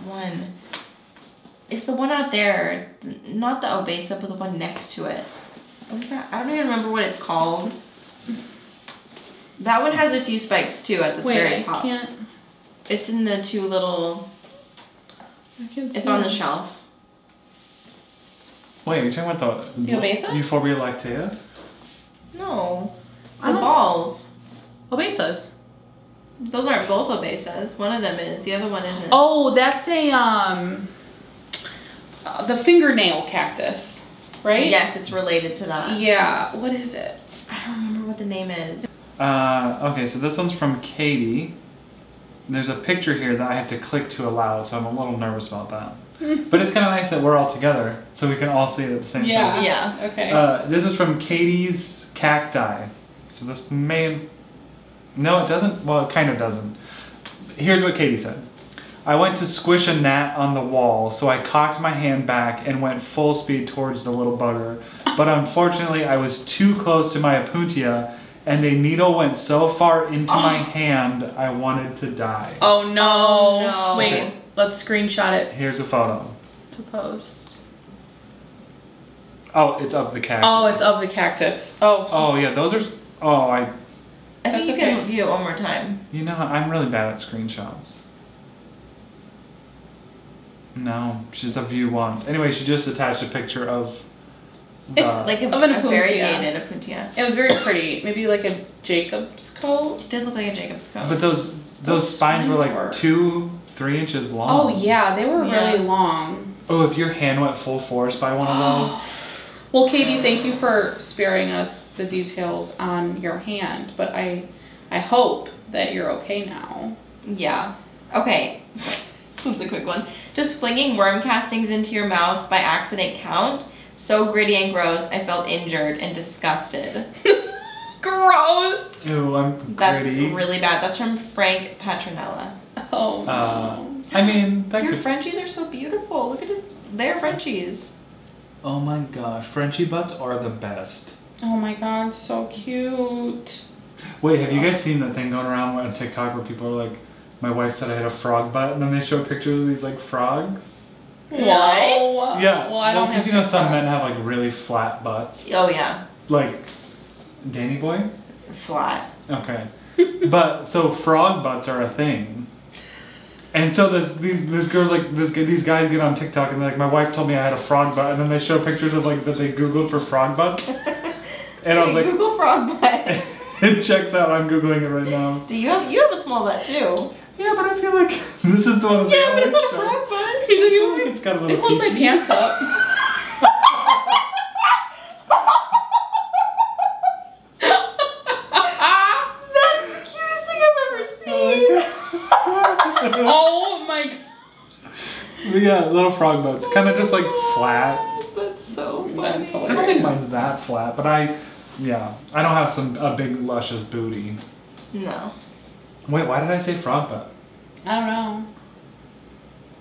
one? It's the one out there, not the obesa, but the one next to it. What is that? I don't even remember what it's called. That one has a few spikes too at the very top. Can't. It's in the two little. I can't see. It's on the shelf. Wait, are you talking about the obesa? Euphorbia lactea? No, the balls. Obesas. Those aren't both obesas. One of them is. The other one isn't. Oh, that's a the fingernail cactus, right? Yes, it's related to that. Yeah. What is it? I don't remember what the name is. Okay, so this one's from Katie. There's a picture here that I have to click to allow, so I'm a little nervous about that. But it's kind of nice that we're all together, so we can all see it at the same time. Yeah. Okay. This is from Katie's Cacti. So this may... No, it doesn't. Well, it kind of doesn't. Here's what Katie said. I went to squish a gnat on the wall, so I cocked my hand back and went full speed towards the little bugger. But unfortunately, I was too close to my opuntia, and a needle went so far into my hand, I wanted to die. Oh no. Oh, no. Wait, Okay. let's screenshot it Here's a photo. to post. Oh, it's of the cactus. Oh, it's of the cactus. Oh. Oh, yeah, those are... Oh, I think That's you okay. can view it one more time. You know, I'm really bad at screenshots. No, she's a view once. Anyway, she just attached a picture of It's like a of an variegated Opuntia. It was very pretty. Maybe like a Jacob's coat. It did look like a Jacob's coat. But those spines were like 2-3 inches long. Oh yeah, they were really long. Oh, if your hand went full force by one of those. Well, Katie, thank you for sparing us the details on your hand, but I hope that you're okay now. Yeah. Okay. That's a quick one. Just flinging worm castings into your mouth by accident count? So gritty and gross, I felt injured and disgusted. Gross! Ew, I'm That's gritty. really bad. That's from Frank Petronella. Oh, no. I mean, that Your could... Frenchies are so beautiful. Look at it. They're Frenchies. Oh my gosh, Frenchie butts are the best. Oh my god, so cute. Wait, have you guys seen that thing going around on TikTok where people are like, my wife said I had a frog butt, and then they show pictures of these like frogs? What? Yeah. Well, I don't have because you know some TikTok. men have like really flat butts. Oh, yeah. Like, Danny Boy? Flat. Okay. But, so frog butts are a thing. And so this girl's like, these guys get on TikTok and they're like, my wife told me I had a frog butt, and then they show pictures of like, that they Googled for frog butts. And I was like, Google frog butt. it checks out, I'm Googling it right now. Do you have a small butt too? Yeah, but I feel like this is the one. Yeah, but it's not a frog butt. He's like, I feel like it's got a I little pulled my peachy. pants up. That is the cutest thing I've ever seen. Oh my god. But yeah, little frog butts, kind of just like flat. That's so funny. That's I don't hilarious. think mine's that flat, but I don't have a big luscious booty. No. Wait, why did I say frog butt? I don't know.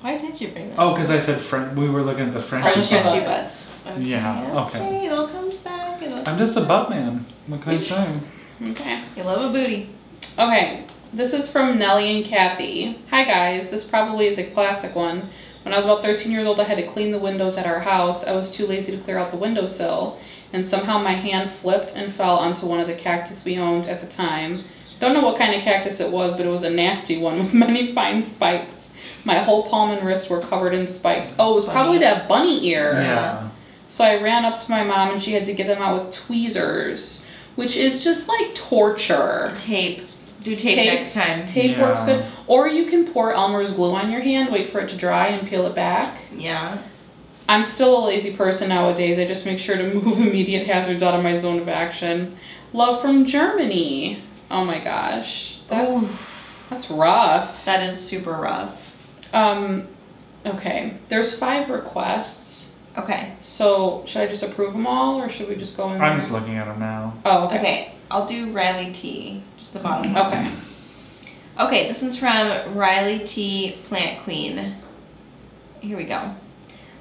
Why did you bring that? Oh, because I said we were looking at the Or Frenchie the Frenchie butt. butts. Okay, Yeah, okay. It all comes back. I'm just a butt man. What can I say? Okay. You love a booty. Okay. This is from Nellie and Kathy. Hi guys, this probably is a classic one. When I was about 13 years old, I had to clean the windows at our house. I was too lazy to clear out the windowsill, and somehow my hand flipped and fell onto one of the cactus we owned at the time. Don't know what kind of cactus it was, but it was a nasty one with many fine spikes. My whole palm and wrist were covered in spikes. Oh, it was probably that bunny ear. Yeah. So I ran up to my mom and she had to get them out with tweezers, which is just like torture. Tape. Do tape next time. Tape Yeah. works good. Or you can pour Elmer's glue on your hand, wait for it to dry, and peel it back. Yeah. I'm still a lazy person nowadays. I just make sure to move immediate hazards out of my zone of action. Love from Germany. Oh my gosh. That's rough. That is super rough. Okay. There's 5 requests. Okay. So should I just approve them all, or should we just go in there? I'm just looking at them now. Oh, okay. Okay. I'll do Riley T. Just the bottom. Okay. Okay, this one's from Riley T. Plant Queen. Here we go.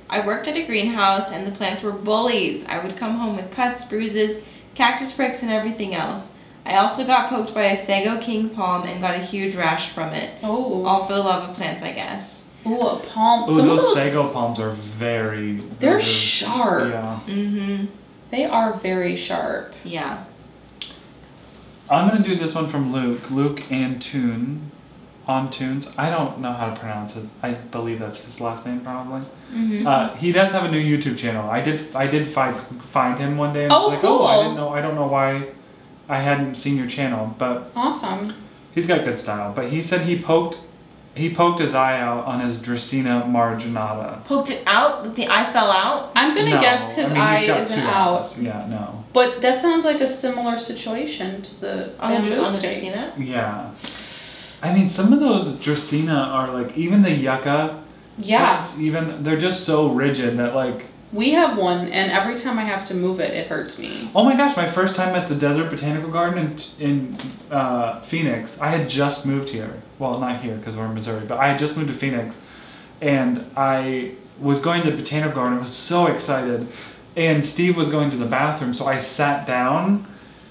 I worked at a greenhouse and the plants were bullies. I would come home with cuts, bruises, cactus pricks, and everything else. I also got poked by a Sago King palm and got a huge rash from it. Oh. All for the love of plants, I guess. Ooh, a palm. Ooh, Some of those sago palms are very... They're sharp. Yeah. Mm-hmm. They are very sharp. Yeah. I'm going to do this one from Luke. Luke on Tunes. I don't know how to pronounce it. I believe that's his last name, probably. Mm-hmm. He does have a new YouTube channel. I did find him one day and Oh, was like, cool. oh, I don't know why I hadn't seen your channel, but Awesome. he's got good style. But he said he poked his eye out on his Dracaena marginata. Poked it out? The eye fell out? I'm gonna No, guess his I mean, he's eye got isn't 2 out. eyes. Yeah, no. But that sounds like a similar situation to the On the bamboo stick. Dracaena? Yeah. I mean, some of those Dracaena are like, even the yucca Yeah. plants, they're just so rigid that like, We have one, and every time I have to move it, it hurts me. oh my gosh, my first time at the Desert Botanical Garden in Phoenix, I had just moved here. Well, not here because we're in Missouri, but I had just moved to Phoenix, and I was going to the Botanical Garden. I was so excited, and Steve was going to the bathroom, so I sat down,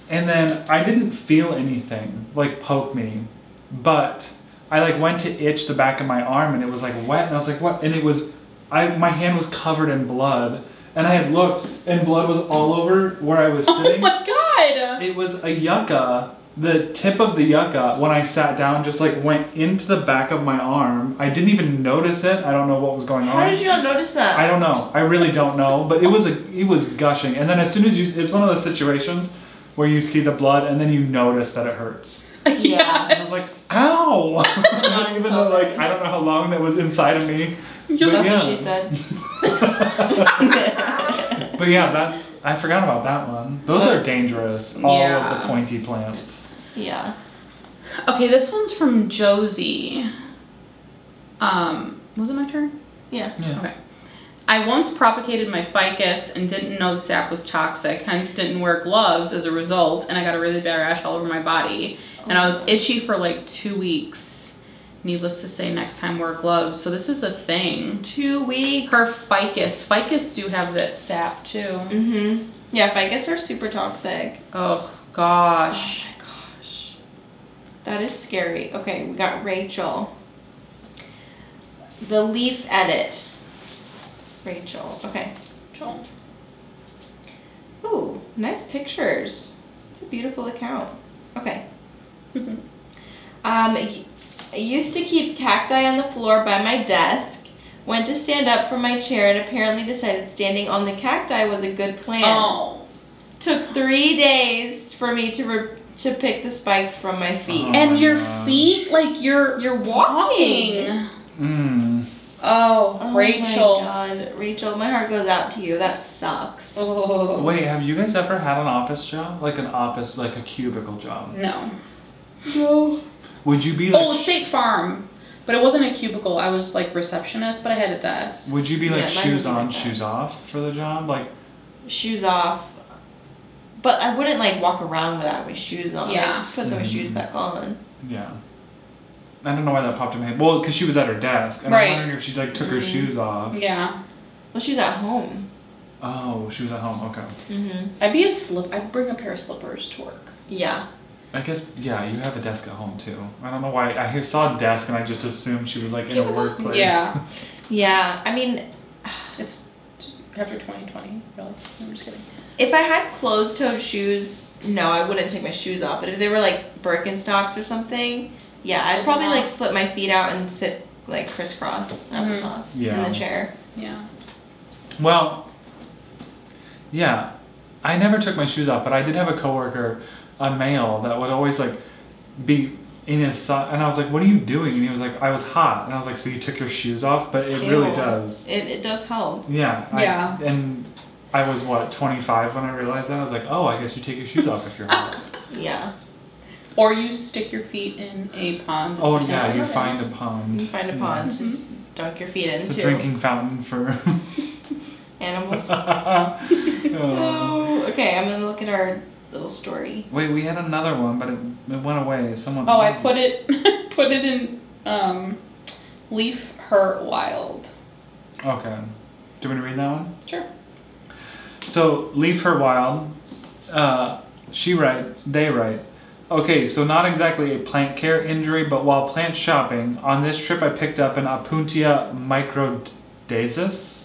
and then I didn't feel anything like poke me, but I like went to itch the back of my arm, and it was like wet, and I was like, what? And it was, my hand was covered in blood, and I had looked, and blood was all over where I was Oh sitting. my god! It was a yucca the tip of the yucca, when I sat down, just like went into the back of my arm. I didn't even notice it. I don't know what was going on. How did you not notice that? I don't know. I really don't know. But it was gushing. And then as soon as it's one of those situations where you see the blood and then you notice that it hurts. Yeah. I was like, ow! Even though like I don't know how long that was inside of me. That's what she said. But yeah, I forgot about that one. Those are dangerous. All of the pointy plants. Yeah. Okay, this one's from Josie. Was it my turn? Yeah. Okay. I once propagated my ficus and didn't know the sap was toxic, hence didn't wear gloves as a result, and I got a really bad rash all over my body. And I was itchy for like 2 weeks. Needless to say, next time wear gloves. So this is a thing. 2 weeks. Her ficus. Ficus do have that sap too. Mm-hmm. Yeah, ficus are super toxic. Oh gosh. Oh my gosh. That is scary. Okay, we got Rachel. The leaf edit. Rachel. Okay. Rachel. Ooh, nice pictures. It's a beautiful account. Okay. I used to keep cacti on the floor by my desk. Went to stand up from my chair and apparently decided standing on the cacti was a good plan. Oh. Took 3 days for me to pick the spikes from my feet. Oh. And your feet, like you're walking. Oh, Rachel. My God, Rachel, my heart goes out to you. That sucks. Oh. Wait, have you guys ever had an office job? Like a cubicle job? No. No. Would you be like... Oh, State Farm. But it wasn't a cubicle. I was like receptionist, but I had a desk. Would you be like Yeah, shoes mine on, was like shoes off for the job? Like shoes off. But I wouldn't like walk around without my shoes on. Yeah. I'd put my shoes back on. yeah. I don't know why that popped in my head. Well, because she was at her desk, and Right. I'm wondering if she like took her shoes off. Yeah. Well, she's at home. Oh, she was at home. Okay. I'd bring a pair of slippers to work. Yeah. I guess yeah, you have a desk at home too. I don't know why I saw a desk and I just assumed she was like in a workplace. Yeah. Yeah. I mean, It's after 2020, really. I'm just kidding. if I had closed-toed shoes, no, I wouldn't take my shoes off. But if they were like Birkenstocks or something, yeah, I'd probably like slip my feet out and sit like crisscross applesauce in the chair. Yeah. Well, yeah, I never took my shoes off, but I did have a coworker, a male, that would always like be in his sock, and I was like, "What are you doing?" And he was like, "I was hot," and I was like, "So you took your shoes off?" But it really does. It does help. Yeah. Yeah. And I was what 25 when I realized that. I was like, "Oh, I guess you take your shoes off if you're hot." Yeah. Or you stick your feet in a pond. Oh yeah, you find a pond. You find a pond, just dunk your feet It's into. a drinking fountain for Animals. Oh. Oh, okay, I'm gonna look at our little story. Wait, we had another one, but it went away. Someone. Oh, I put it in Leaf Her Wild. Okay. Do you want me to read that one? Sure. So, Leave Her Wild, they write, okay, so not exactly a plant care injury, but while plant shopping, on this trip I picked up an Opuntia microdasis.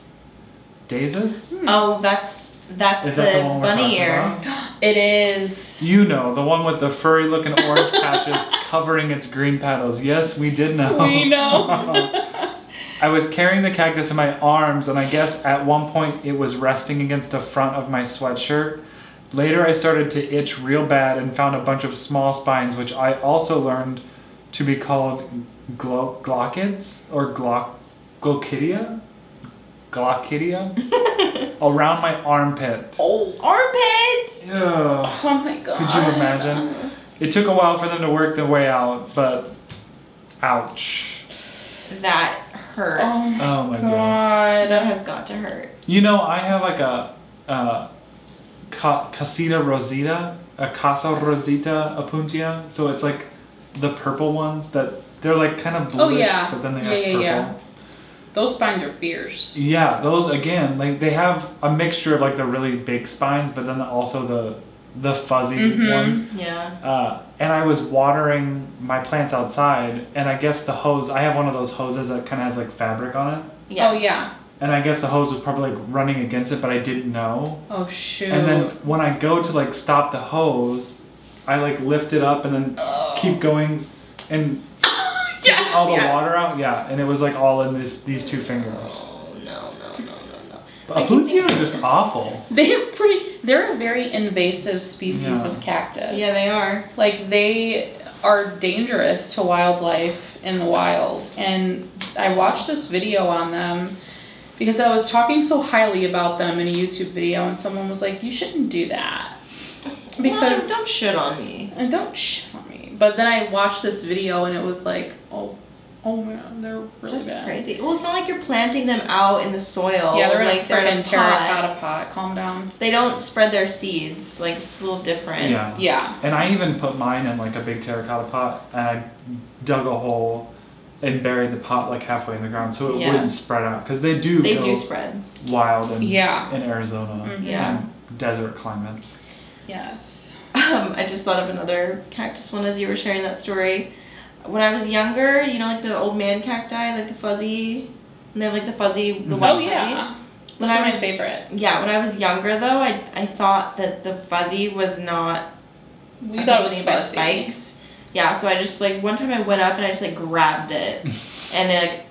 Dasis? Oh, that's Is the that the one we're bunny talking ear. about? It is. You know, the one with the furry looking orange patches covering its green petals. Yes, we did know. We know. I was carrying the cactus in my arms, and I guess at one point it was resting against the front of my sweatshirt. Later I started to itch real bad and found a bunch of small spines, which I also learned to be called glockids or glockidia? Glockidia? Around my armpit. Oh, Armpits! Ew. oh my god. Could you imagine? It took a while for them to work their way out, but ouch. That hurts. Oh my god. That has got to hurt. You know, I have like a Casita Rosita, a Casa Rosita Opuntia. So it's like the purple ones that they're like kind of bluish, but then they have purple. Yeah. Those spines are fierce. Yeah, those again, like they have a mixture of like the really big spines, but then also the fuzzy ones. Yeah. And I was watering my plants outside, and I guess the hose, I have one of those hoses that kind of has like fabric on it. Yeah. Oh yeah. And I guess the hose was probably like running against it, but I didn't know. Oh shoot. And then when I go to like stop the hose, I like lift it up and then keep going and Yes, all the water out. Yeah, and it was like all in these 2 fingers. Oh, no. Apuntia are just awful. They're a very invasive species of cactus. Yeah, they are. Like, they are dangerous to wildlife in the wild. And I watched this video on them because I was talking so highly about them in a YouTube video, and someone was like, you shouldn't do that. Because well, don't shit on me. And don't shit on me. But then I watched this video and it was like, oh man, they're really bad. That's crazy. Well, it's not like you're planting them out in the soil. Yeah, they're like they're in a pot. terracotta pot. Calm down. They don't spread their seeds. Like, it's a little different. Yeah. Yeah. And I even put mine in like a big terracotta pot, and I dug a hole and buried the pot like halfway in the ground so it wouldn't spread out, because they do spread wild in Arizona and desert climates. Yes. I just thought of another cactus one as you were sharing that story. When I was younger, you know, like the old man cacti, like the fuzzy, and they have like the fuzzy, the white fuzzy. Those are my favorite. Yeah, when I was younger though, I thought that the fuzzy was not. We thought it was fuzzy. Spikes. Yeah, so I just like one time I went up and I just like grabbed it, and it,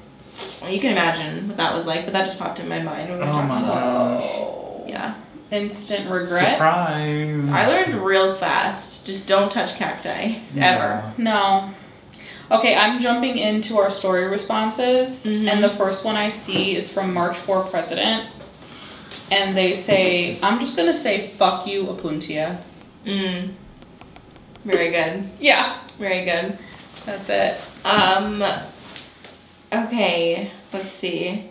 like, you can imagine what that was like, but that just popped in my mind when we were talking about gosh. Yeah. Instant regret. Surprise. I learned real fast. Just don't touch cacti ever. No. Okay, I'm jumping into our story responses, and the first one I see is from March for President, and they say, I'm just gonna say, fuck you, Apuntia. Very good. Yeah. Very good. That's it. Okay, let's see.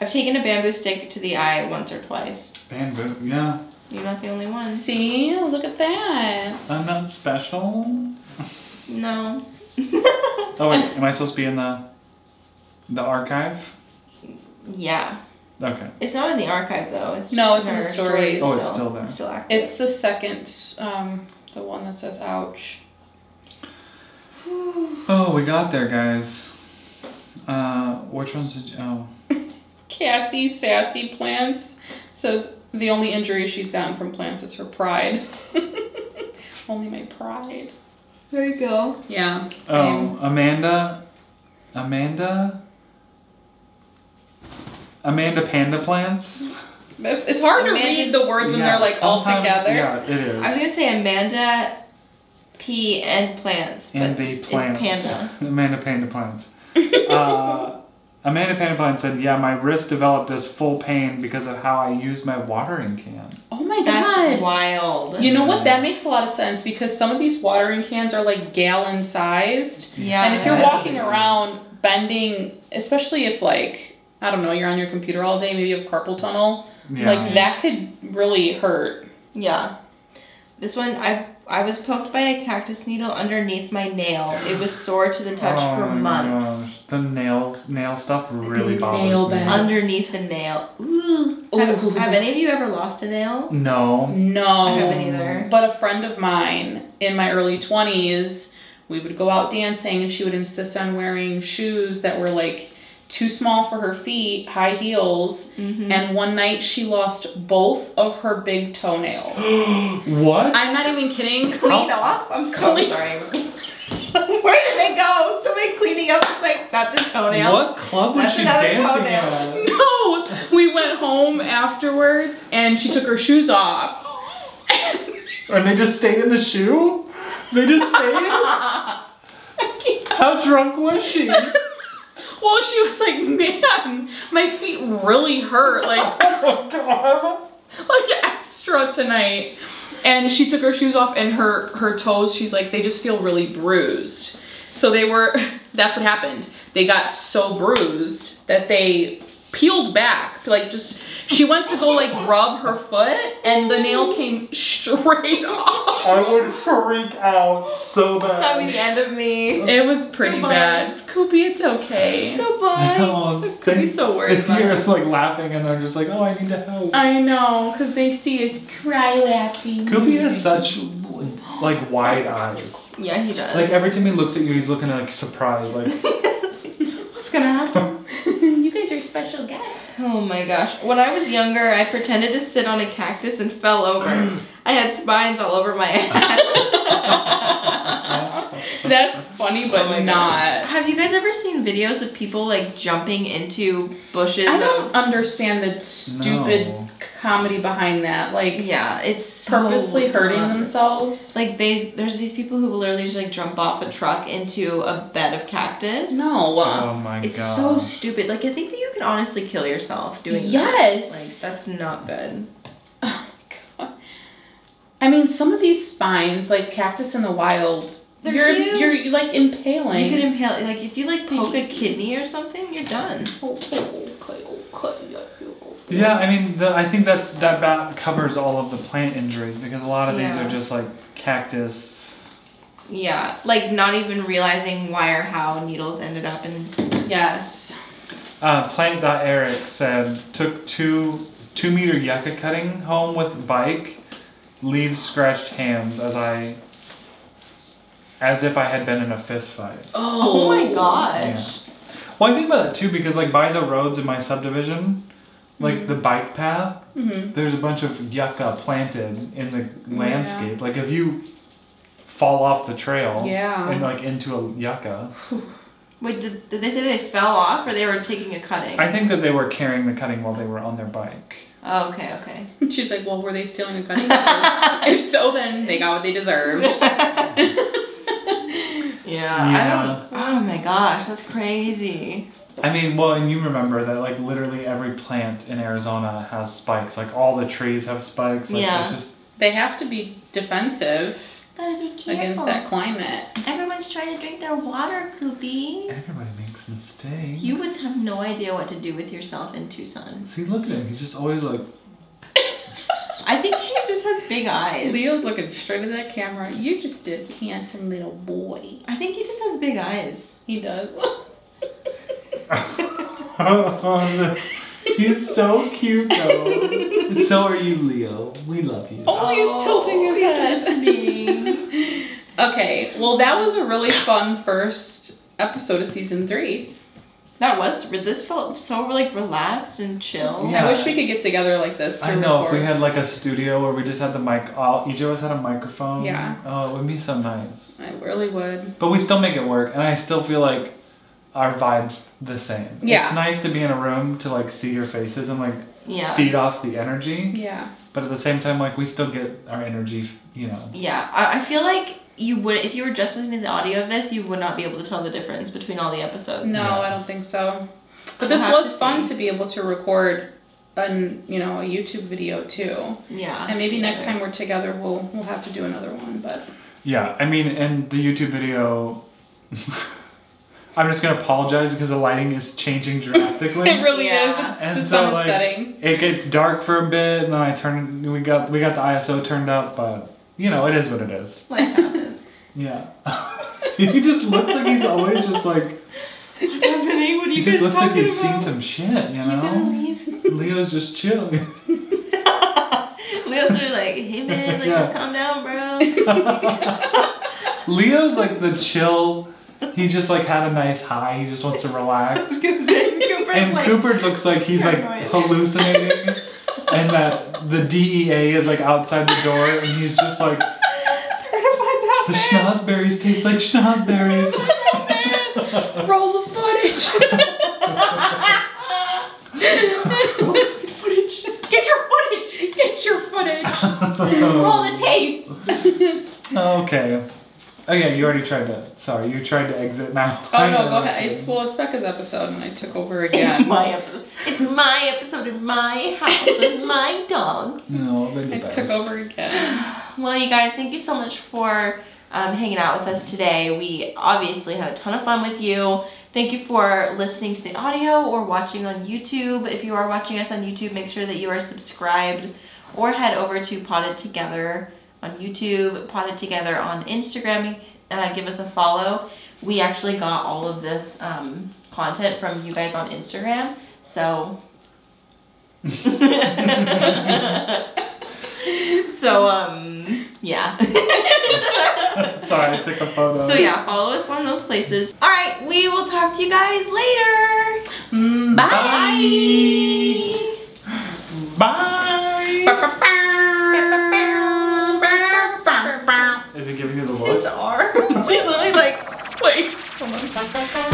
I've taken a bamboo stick to the eye once or twice. Bamboo, yeah. You're not the only one. See? Look at that. I'm not special. No. Oh wait, am I supposed to be in the archive? Yeah. Okay. It's not in the archive though. It's No, just it's in the stories. Oh, it's still there. It's still active. It's the second, the one that says ouch. Oh, we got there, guys. Which ones did you... Oh. Cassie Sassy Plants says the only injury she's gotten from plants is her pride. Only my pride. There you go. Yeah, same. Oh, Amanda Panda Plants. It's hard to read the words when they're like all together. Yeah, it is. I was gonna say Amanda P and plants, but it's Panda. Amanda Panda Plants. Amanda Panda Plants said, yeah, my wrist developed this full pain because of how I used my watering can. Oh my god. That's wild. You know what? That makes a lot of sense because some of these watering cans are like gallon sized. Yeah. And if you're walking around bending, especially if like, I don't know, you're on your computer all day, maybe you have carpal tunnel, like that could really hurt. Yeah. This one, I was poked by a cactus needle underneath my nail. It was sore to the touch for months. Gosh. The nail stuff really bothers me. Underneath the nail. Ooh. Have any of you ever lost a nail? No. No. I haven't either. But a friend of mine in my early 20s, we would go out dancing and she would insist on wearing shoes that were like too small for her feet, high heels, and one night she lost both of her big toenails. What? I'm not even kidding. Clean off? I'm so sorry. Where did they go? Somebody cleaning up is like, that's a toenail. What club was she dancing at? No, we went home afterwards and she took her shoes off. And they just stayed in the shoe? They just stayed? How drunk was she? Well, she was like, man, my feet really hurt. Like, oh my God. Like extra tonight. And she took her shoes off and her toes, she's like, they just feel really bruised. So that's what happened. They got so bruised that they peeled back. Like she went to go like rub her foot and the nail came straight off. I would freak out so bad. That'd be the end of me. It was pretty bad. Koopy, it's okay. Goodbye. Oh, Koopy's so worried about You're it. just like laughing and they're just like, oh, I need to help. I know, because they see us cry laughing. Koopy has such like wide eyes. Yeah, he does. Like every time he looks at you, he's looking like surprised, like what's gonna happen? You guys are special guys. Oh my gosh. When I was younger, I pretended to sit on a cactus and fell over. I had spines all over my ass. That's funny, but Oh not. Have you guys ever seen videos of people like jumping into bushes? I don't understand the stupid comedy behind that. Like, Yeah, it's purposely so hurting dumb. themselves. Like there's these people who will literally just like jump off a truck into a bed of cactus. No. Oh my It's god. so stupid. Like I think that you can honestly kill yourself doing that. Yes. Like that's not good. Oh my god. I mean, some of these spines, like cactus in the wild, They're huge. you're like impaling. You could impale, like if you like poke a kidney or something, you're done. Okay. Yeah, I mean, I think that covers all of the plant injuries because a lot of these Yeah. are just like cactus. Yeah, like not even realizing why or how needles ended up in. Yes. Plant.Eric said, took 2-meter yucca cutting home with bike, leaves scratched hands as if I had been in a fist fight. Oh my gosh. Well, I think about that too because like by the roads in my subdivision, like the bike path, there's a bunch of yucca planted in the landscape. Like if you fall off the trail and like into a yucca. Wait, did they say they fell off or they were taking a cutting? I think that they were carrying the cutting while they were on their bike. Oh, okay. She's like, well, were they stealing a cutting? If so, then they got what they deserved. Yeah. Oh my gosh, that's crazy. I mean, well, and you remember that like literally every plant in Arizona has spikes. Like all the trees have spikes. Like, Yeah. It's just... They have to be defensive Gotta be careful. against that climate. Everyone's trying to drink their water, Koopy. Everybody makes mistakes. You would have no idea what to do with yourself in Tucson. See, look at him. He's just always like... I think he just has big eyes. Leo's looking straight at that camera. You're just a handsome little boy. I think he just has big eyes. He does. He's so cute though. So are you, Leo. We love you. Oh, he's tilting his head. Listening. Okay, well, that was a really fun first episode of season 3. This felt so like relaxed and chill. Yeah. I wish we could get together like this. I know, if we had like a studio where we just had the mic, each of us had a microphone. Yeah. Oh, it would be so nice. I really would. But we still make it work, and I still feel like our vibe's the same. Yeah. It's nice to be in a room to like see your faces and like feed off the energy. Yeah. But at the same time, like we still get our energy, you know. Yeah, I feel like you would, if you were just listening to the audio of this, you would not be able to tell the difference between all the episodes. No, I don't think so. But this We'll have was to fun see. to be able to record a YouTube video too. Yeah. And maybe next together. time we're together, we'll have to do another one. But Yeah, I mean, and the YouTube video, I'm just gonna apologize because the lighting is changing drastically. it really Yeah. is. It's And the so, sun is like, setting. It gets dark for a bit, and then we got the ISO turned up, but you know, it is what it is. Life happens. Yeah. He just looks like he's always just like. What's happening? What are He you just guys looks like talking he's about? seen some shit, you You gonna know. leave? Leo's just chilling. Leo's sort of like, hey man, like Yeah. just calm down, bro. Leo's like the chill. He just like had a nice high. He just wants to I relax. was gonna say, Cooper's And like, Cooper looks like he's like paranoid. hallucinating, and that the DEA is like outside the door, and he's just like, trying to find that the man. schnozberries taste like schnozberries. Roll the footage. Footage. Get your footage. Get your footage. Roll the tapes. Okay. Okay, you already tried to. Sorry, you tried to exit now. Oh no, go ahead. It's Becca's episode, and I took over again. It's my episode. It's my episode in my house with my dogs. No, they're the I best. took over again. Well, you guys, thank you so much for hanging out with us today. We obviously had a ton of fun with you. Thank you for listening to the audio or watching on YouTube. If you are watching us on YouTube, make sure that you are subscribed or head over to Potted Together on YouTube, Potted Together on Instagram. Give us a follow. We actually got all of this content from you guys on Instagram, so yeah. Sorry, I took a photo. So yeah, follow us on those places. All right, we will talk to you guys later. Bye. Bye. Bye. Bye.